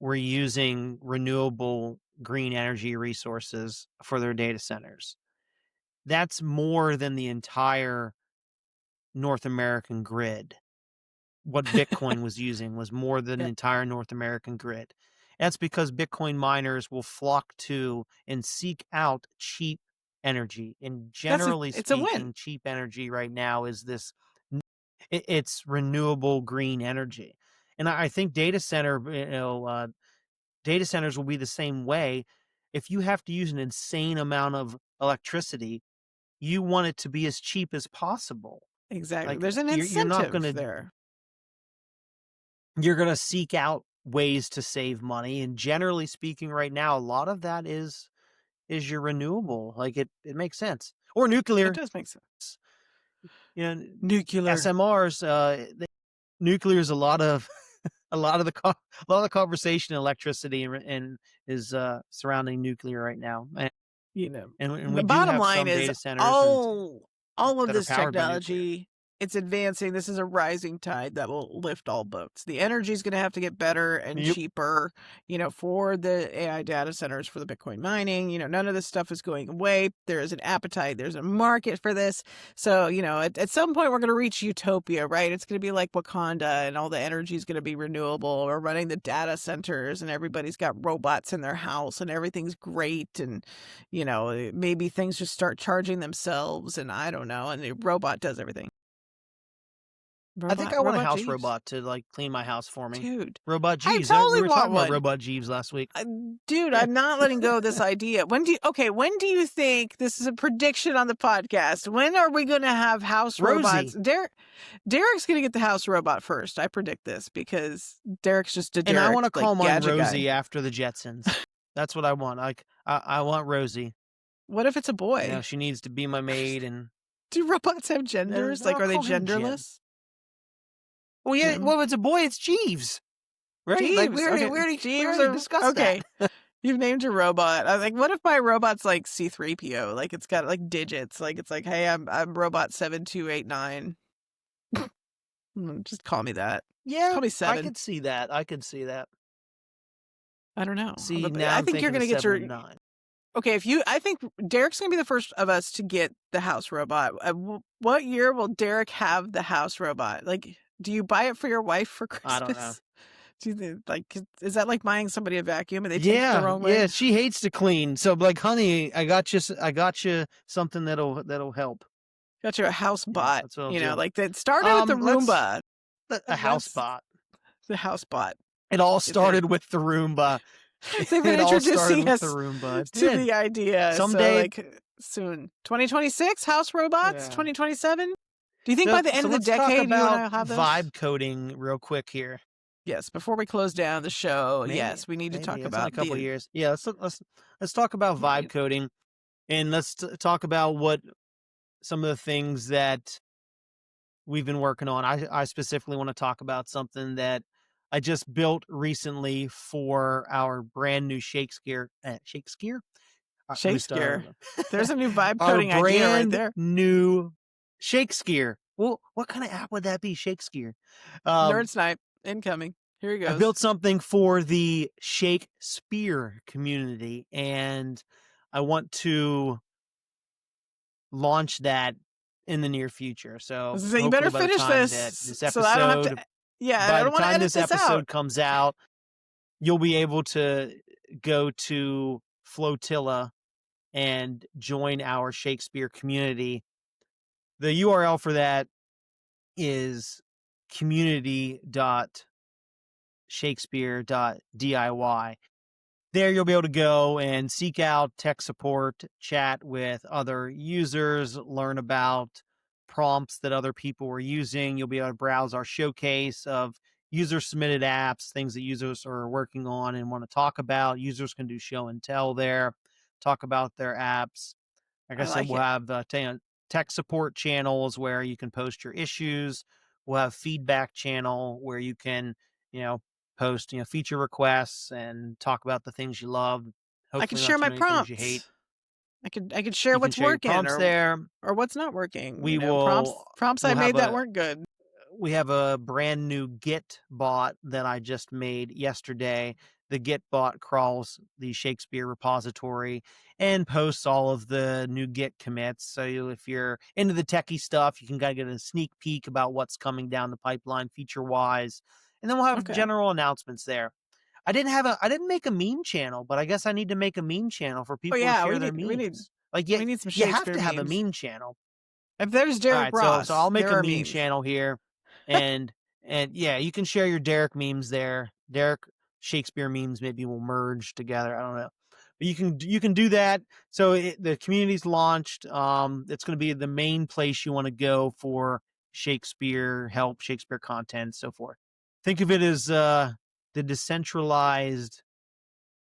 were using renewable green energy resources for their data centers. That's more than the entire North American grid. What Bitcoin was using was more than the entire North American grid. That's because Bitcoin miners will flock to and seek out cheap energy. And generally It's a win. speaking, cheap energy right now is this, it's renewable green energy. And I think data centers will be the same way. If you have to use an insane amount of electricity, you want it to be as cheap as possible. Exactly. Like There's an you're not incentive going to there. you're going to seek out ways to save money, and generally speaking right now a lot of that is your renewable. Like it makes sense. Or nuclear. It does make sense. Nuclear SMRs, nuclear is a lot of the conversation, electricity and is surrounding nuclear right now. And The we do bottom have line some is data centers all of that are this powered by nuclear. technology, it's advancing. This is a rising tide that will lift all boats. The energy is going to have to get better and cheaper, for the AI data centers, for the Bitcoin mining. None of this stuff is going away. There is an appetite. There's a market for this. So, at some point we're going to reach utopia, right? It's going to be like Wakanda and all the energy is going to be renewable. We're running the data centers and everybody's got robots in their house and everything's great. And, maybe things just start charging themselves and I don't know. And the robot does everything. I think I want a house Jeeves. robot to like clean my house for me. Dude. Robot Jeeves. I totally we were want talking one. about Robot Jeeves last week. Dude, I'm not letting go of this idea. When do you think, this is a prediction on the podcast, when are we going to have house robots? Derek's going to get the house robot first. I predict this because Derek's just a Derek. And I want to call mine Rosie guy. after the Jetsons. That's what I want. Like I want Rosie. What if it's a boy? She needs to be my maid. And do robots have genders? Like, are they genderless? Well, yeah. Well, if it's a boy, it's Jeeves, right? Jeeves. Like we already discussed that. You've named your robot. I was like, what if my robot's like C-3PO? Like it's got like digits. Like it's like, hey, I'm robot 7289. Just call me that. Yeah, call me 7. I could see that. I don't know. See, now I think you're going to get your 9. Okay, I think Derek's going to be the first of us to get the house robot. What year will Derek have the house robot? Like, do you buy it for your wife for Christmas? I don't know. Like, is that like buying somebody a vacuum and they take it their own way? Yeah, she hates to clean. So like, honey, I got you something that'll help. Got you a house bot. That's what I'll do. Like that started with the Roomba. A house bot. The house bot. It all started with the Roomba. They've been introducing us the Roomba. to the idea. Someday, so, like, soon. 2026 house robots. 2027. Do you think by the end of the decade you and I'll have those? Vibe coding real quick here? Yes, before we close down the show, yes, we need to talk about a couple of years. Yeah, let's talk about vibe coding, and let's talk about what some of the things that we've been working on. I specifically want to talk about something that I just built recently for our brand new Shakespeare. Shakespeare. There's a new vibe coding idea right there. New Shakespeare. Well, what kind of app would that be? Shakespeare. Nerd Snipe incoming. Here he goes. I built something for the Shakespeare community, and I want to launch that in the near future. So you better finish this episode, so I don't have to. Yeah, I don't want to edit this episode out. comes out, you'll be able to go to Flotilla and join our Shakespeare community. The URL for that is community.shakespeare.diy. There you'll be able to go and seek out tech support, chat with other users, learn about prompts that other people were using. You'll be able to browse our showcase of user-submitted apps, things that users are working on and want to talk about. Users can do show and tell there, talk about their apps. Like I said, we'll have tech support channels where you can post your issues. We'll have feedback channel where you can, post, feature requests and talk about the things you love. Hopefully I can share my prompts. You hate. I could share what's working or what's not working. We will prompts I made that weren't good. We have a brand new Git bot that I just made yesterday. The Git bot crawls the Shakespeare repository and posts all of the new Git commits. So if you're into the techie stuff, you can kind of get a sneak peek about what's coming down the pipeline feature-wise. And then we'll have general announcements there. I didn't make a meme channel, but I guess I need to make a meme channel for people to share their memes. We need some Shakespeare you have to memes. have a meme channel. If there's Derek Ross, so I'll make a meme channel here, and yeah, you can share your Derek memes there. Derek Shakespeare memes maybe will merge together. I don't know, but you can do that. So the community's launched. It's going to be the main place you want to go for Shakespeare help, Shakespeare content, so forth. Think of it as the decentralized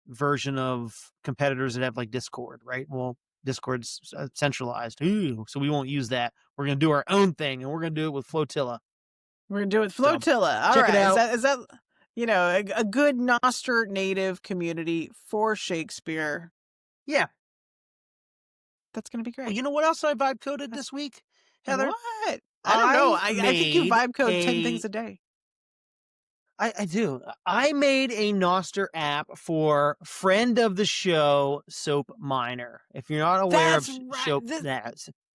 version of competitors that have like Discord, right? Well, Discord's centralized. Ooh, so we won't use that. We're going to do our own thing, and we're going to do it with Flotilla. We're going to do it with Flotilla. All right. It out. Is that a good Nostr native community for Shakespeare? Yeah. That's going to be great. Well, you know what else I vibe coded this week, Heather? What? I don't know. I think you vibe code 10 things a day. I do. I made a Nostr app for friend of the show, Soap Miner. If you're not aware of Soap,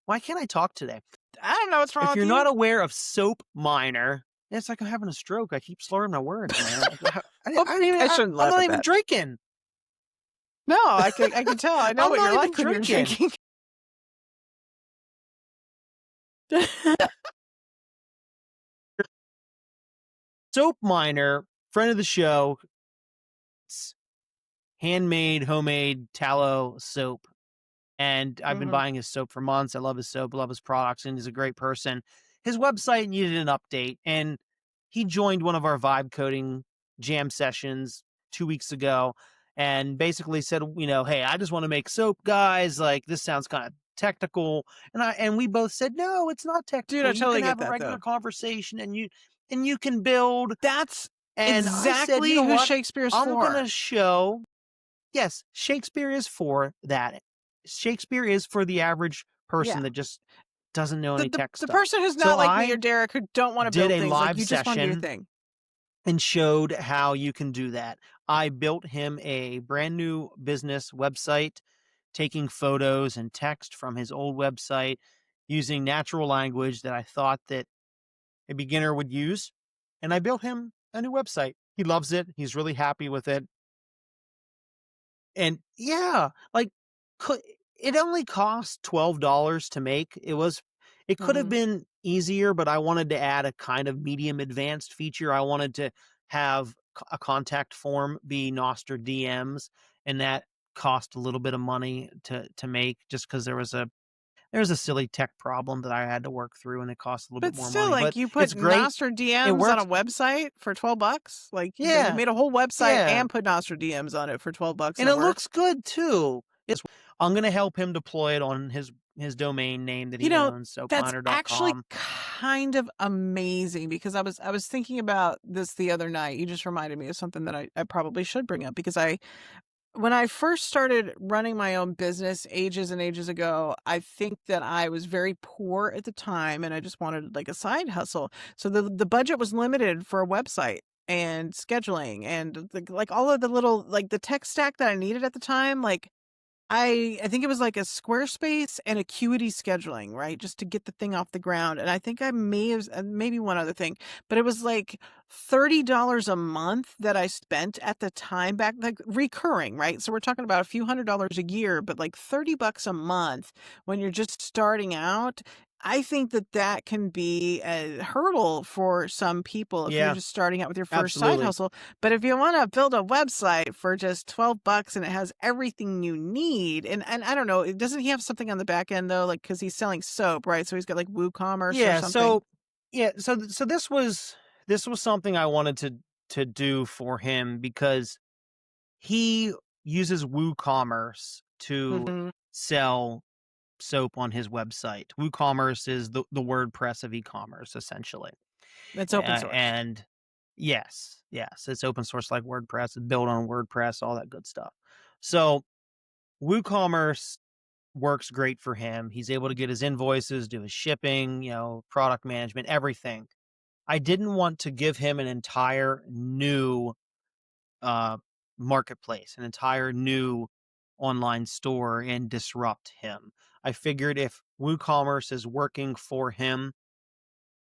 why can't I talk today? I don't know what's wrong with you. If you're not aware of Soap Miner, it's like I'm having a stroke. I keep slurring my words, man. I'm not even drinking. No, I can tell. I know what you're like when you're drinking. Soap Miner, friend of the show, handmade, homemade tallow soap. And I've been buying his soap for months. I love his soap, love his products, and he's a great person. His website needed an update, and he joined one of our vibe coding jam sessions 2 weeks ago and basically said, hey, I just want to make soap, guys. Like, this sounds kind of technical. And we both said, no, it's not technical. Dude, I totally get that. You can have a regular conversation, and you can build. That's exactly who Shakespeare's for. I'm going to show. Yes, Shakespeare is for that. Shakespeare is for the average person that just doesn't know any tech stuff. The person who's not like me or Derek, who don't want to build things, like you just want to do your thing. And showed how you can do that. I built him a brand new business website, taking photos and text from his old website, using natural language that I thought that a beginner would use. And I built him a new website. He loves it. He's really happy with it. And yeah, like could it only cost $12 to make. It could have Mhm. been easier, but I wanted to add a kind of medium advanced feature. I wanted to have a contact form be Nostr DMs, and that cost a little bit of money to make just because there was a silly tech problem that I had to work through and it cost a little bit But more still, money. like, But you put it's great. Nostr It DMs on a works. website for $12? Like, you Yeah. made a whole website Yeah. and put Nostr DMs on it for $12 And and it it works? looks good too. I'm gonna help him deploy it on his domain name that You he know, owns, that's actually soapminer.com. kind of amazing because I was thinking about this the other night. You just reminded me of something that I probably should bring up because when I first started running my own business ages and ages ago, I think that I was very poor at the time and I just wanted like a side hustle. So the budget was limited for a website and scheduling and like all of the little like the tech stack that I needed at the time, like I think it was like a Squarespace and Acuity scheduling, right? Just to get the thing off the ground. And I think I may have maybe one other thing, but it was like $30 a month that I spent at the time back, like recurring, right? So we're talking about a few $100s a year, but like $30 a month when you're just starting out. I think that that can be a hurdle for some people if you're Yeah, just starting out with your first side absolutely. hustle. But if you want to build a website for just $12 and it has everything you need, and I don't know, doesn't he have something on the back end though? Like, because he's selling soap, right? So he's got like WooCommerce or Yeah, something. so this was something I wanted to do for him because he uses WooCommerce to Hmm. sell soap on his website. WooCommerce is the WordPress of e-commerce, essentially. It's open source. And yes, it's open source like WordPress. It's built on WordPress, all that good stuff. So WooCommerce works great for him. He's able to get his invoices, do his shipping, product management, everything. I didn't want to give him an entire new uh, marketplace, an entire new online store and disrupt him. I figured if WooCommerce is working for him,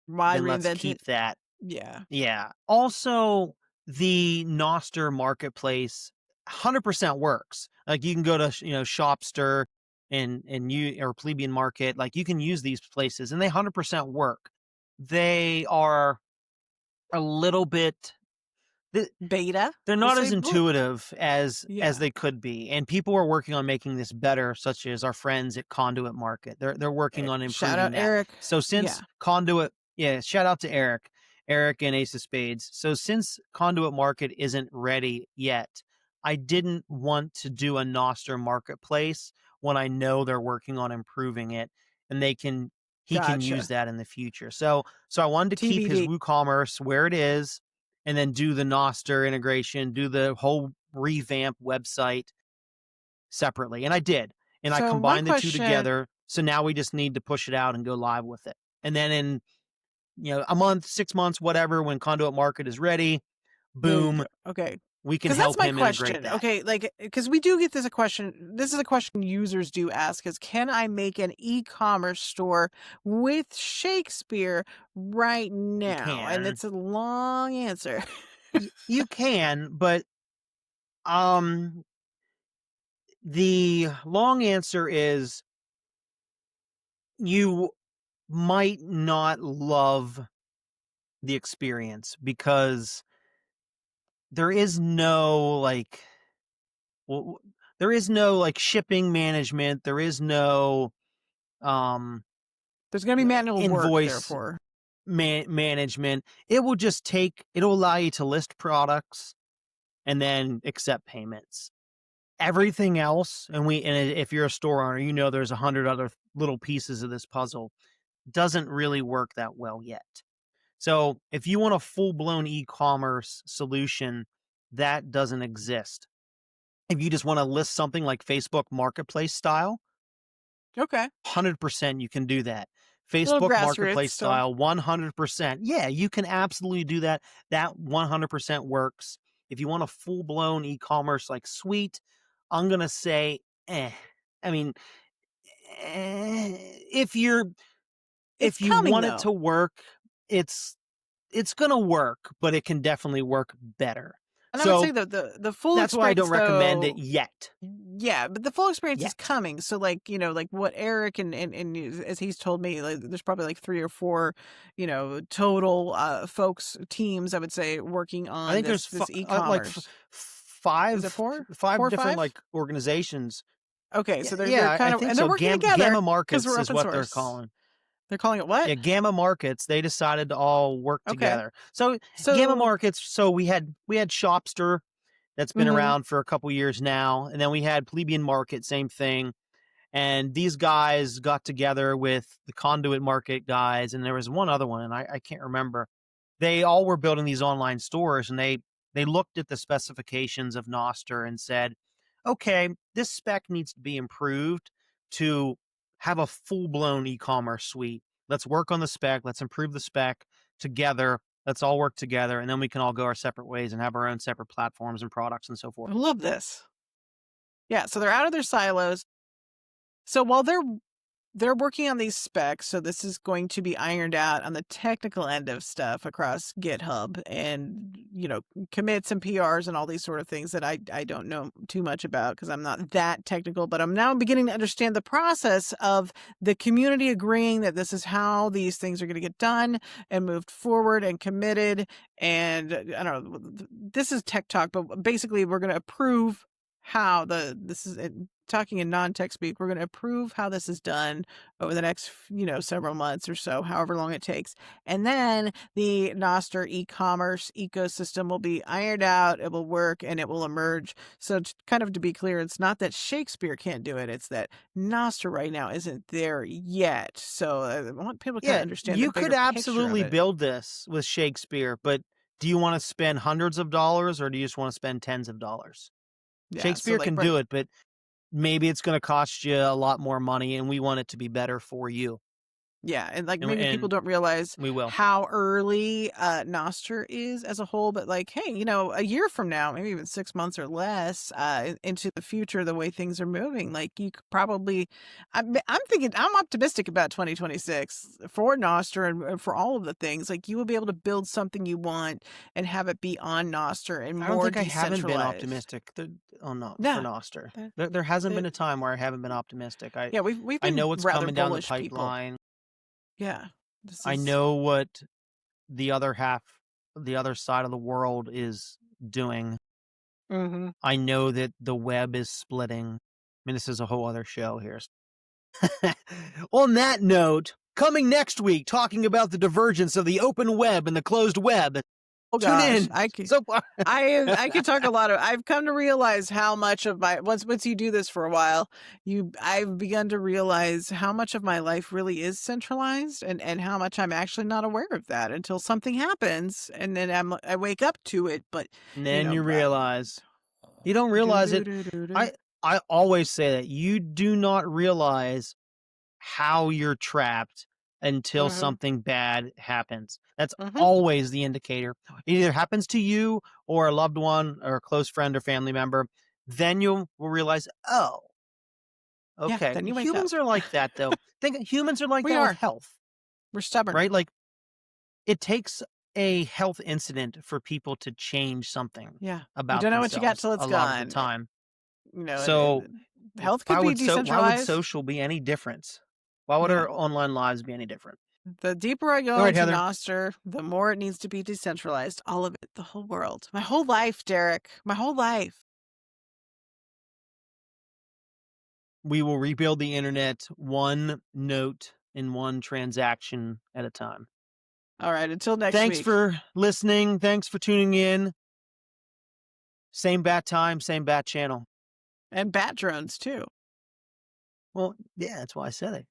Why then let's reinvent it? keep that. Yeah. Yeah. Also, the Nostr marketplace 100% works. Like you can go to Shopster and you or Plebeian Market. Like you can use these places, and they 100% work. They are a little bit. Beta, They're we'll not as say. intuitive as Yeah. they could be, and people are working on making this better, such as our friends at Conduit Market. They're working on Shout improving out that. Eric. So Yeah. since Conduit, yeah, shout out to Eric and Ace of Spades. So since Conduit Market isn't ready yet, I didn't want to do a Nostr marketplace when I know they're working on improving it, and he can use Gotcha. that in the future. So I wanted to keep his TBD. WooCommerce where it is and then do the Nostr integration, do the whole revamp website separately. And I did. And I So one combined the two question. together. So now we just need to push it out and go live with it. And then in a month, 6 months, whatever, when Conduit Market is ready, There you go. boom, Okay. we can Because that's help my him integrate question. that. Okay, like because we do get this a question. This is a question users do ask: is can I make an e-commerce store with Shakespeare right You now? And can. it's a long answer. You can, but um the long answer is you might not love the experience because there is no like well, there is no like shipping management. There is no um There's going to be manual work, invoice therefore. management. It'll allow you to list products and then accept payments. Everything else, if you're a store owner, there's 100 other little pieces of this puzzle. Doesn't really work that well yet. So if you want a full-blown e-commerce solution, that doesn't exist. If you just want to list something like Facebook Marketplace style, Okay, 100% you can do that. a little Facebook grassroots Marketplace still. style, 100%. Yeah, you can absolutely do that. That 100% works. If you want a full-blown e-commerce like suite, I'm going to say, I mean, if It's you coming want it though. to work, it's it's gonna work, but it can definitely work better. And I would say the full that's why I don't experience, recommend it though, yet. yeah, but the full experience is Yet. coming. So like, like what Eric and as he's told me, like there's probably like 3 or 4, total folks, teams, I would say, working on I think this there's e-commerce. five, Is it 4? 5 4 or different 5? like organizations. Okay, so they're Yeah, kind I of, think and they're so. working Gamma together because Markets we're is open what they're source. calling. They're calling it what? Yeah, Gamma Markets. They decided to all work Okay. together. So So Gamma Markets. So we had Shopster, that's been Mhm. around for a couple years now, and then we had Plebeian Market, same thing. And these guys got together with the Conduit Market guys, and there was one other one, and I can't remember. They all were building these online stores, and they looked at the specifications of Nostr and said, okay, this spec needs to be improved to have a full-blown e-commerce suite. Let's work on the spec. Let's improve the spec together. Let's all work together, and then we can all go our separate ways and have our own separate platforms and products and so I forth. love this. Yeah, so they're out of their silos. So while they're working on these specs, so this is going to be ironed out on the technical end of stuff across GitHub and, commits and PRs and all these sort of things that I don't know too much about because I'm not that technical, but I'm now beginning to understand the process of the community agreeing that this is how these things are going to get done and moved forward and committed. And I don't know, this is tech talk, but basically we're going to approve how this is talking in non-tech speak. We're going to approve how this is done over the next, several months or so, however long it takes. And then the Nostr e-commerce ecosystem will be ironed out, it will work, and it will emerge. So kind of to be clear, it's not that Shakespeare can't do it. It's that Nostr right now isn't there yet. So I want people to kind of understand you the bigger could absolutely picture of it. build this with Shakespeare, but do you want to spend hundreds of dollars or do you just want to spend tens of dollars? Yeah, Shakespeare so can do it, but maybe it's going to cost you a lot more money, and we want it to be better for you. Yeah, and like And- maybe people and don't realize we will. how early Nostr is as a whole, but like, hey, a year from now, maybe even 6 months or less into the future, the way things are moving, like you could probably, I'm thinking, I'm optimistic about 2026 for Nostr and for all of the things. Like you will be able to build something you want and have it be on Nostr and I more don't think I decentralized. haven't been optimistic for Nostr. That- There hasn't been a time where I haven't been optimistic. Yeah, we've I been know what's rather coming down the bullish people. pipeline. Yeah, I know what the other side of the world is doing. Mm-hmm. I know that the web is splitting. I mean, this is a whole other show here. On that note, coming next week, talking about the divergence of the open web and the closed web. Oh Tune gosh, in. I could, So far. I could talk a lot of. I've come to realize how much of my once you do this for a while, I've begun to realize how much of my life really is centralized, and how much I'm actually not aware of that until something happens, and then I wake up to it. But And then you realize you don't realize it. I always say that you do not realize how you're trapped until something bad happens. That's always the indicator. It either happens to you or a loved one or a close friend or family member. Then you will realize, oh, okay. Yeah, then you wake Humans up. are like that, though. Humans are like We that are. with health. We're stubborn, right? Like it takes a health incident for people to change something. Yeah, about you don't know what you got till it's a gone. lot of the time. So health could be decentralized. Why would social be any different? Why would our online lives be any different? The deeper I go into Nostr, the more it needs to be decentralized. All of it, the whole world. My whole life, Derek. My whole life. We will rebuild the internet one note in one transaction at a time. All right, until next week. Thanks for listening. Thanks for tuning in. Same bat time, same bat channel. And bat drones, too. Well, yeah, that's why I said it.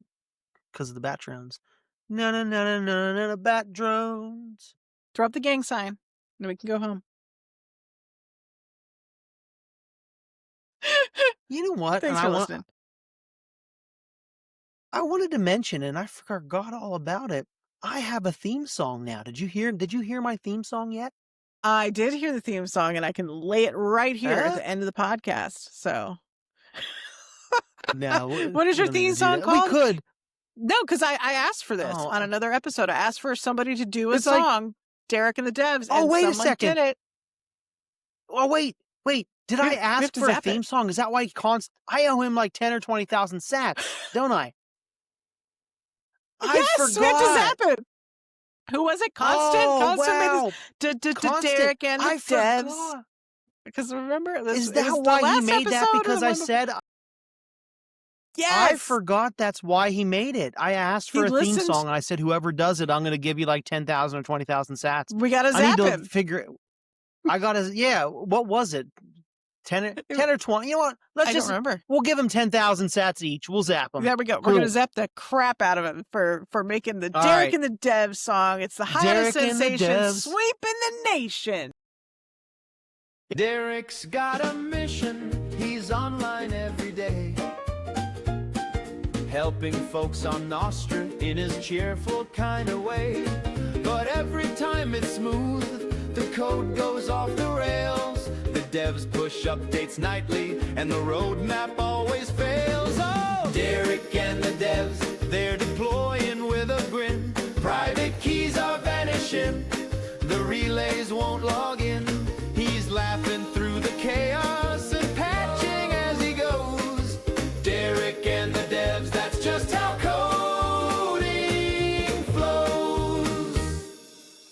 Because of the bat drones. No, bat drones. Throw up the gang sign, and we can go home. You know what? Thanks for listening. I wanted to mention, and I forgot all about it. I have a theme song now. Did you hear my theme song yet? I did hear the theme song, and I can lay it right here at the end of the podcast. So, no. What is your theme song called? We could. No, because I asked for this on another episode. I asked for somebody to do a song. Derek and the Devs. Oh, and wait a someone second. Did it. Oh, wait. Did I We have ask to for a zap it. theme song? Is that why I owe him like 10 or 20,000 sats, don't I? I Yes, forgot. we have to zap it. Who was it? Constant? Oh, Constant made wow. this. Constant. Derek and the I Devs. forgot. Because remember, this Is it that was the why he last made that? episode or Because the I one before? said Yes. I forgot that's why he made it. I asked for He a theme listened- song, and I said, whoever does it, I'm going to give you like 10,000 or 20,000 sats. We got to I need zap to him. figure it. I got to, yeah, what was it? 10 or 20? You know what? I don't remember. We'll give him 10,000 sats each. We'll zap them. There we go. Cool. We're going to zap the crap out of him for making the All Derek right. and the Devs song. It's the hottest Derek and the sensation Devs. sweeping the nation. Derek's got a mission, he's online every day, helping folks on Nostr in his cheerful kind of way. But every time it's smooth, the code goes off the rails. The devs push updates nightly, and the roadmap always fails. Oh, Derek and the devs, they're deploying with a grin. Private keys are vanishing, the relays won't log in. He's laughing through the chaos and patching as he goes. Derek and the devs, that's just how coding flows.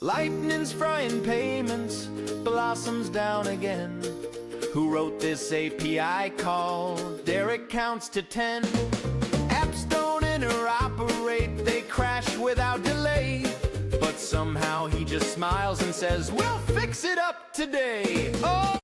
Lightning's frying payments, Blossom's down again. Who wrote this API call? Derek counts to 10. Apps don't interoperate, they crash without delay. But somehow he just smiles and says, we'll fix it up today. Oh!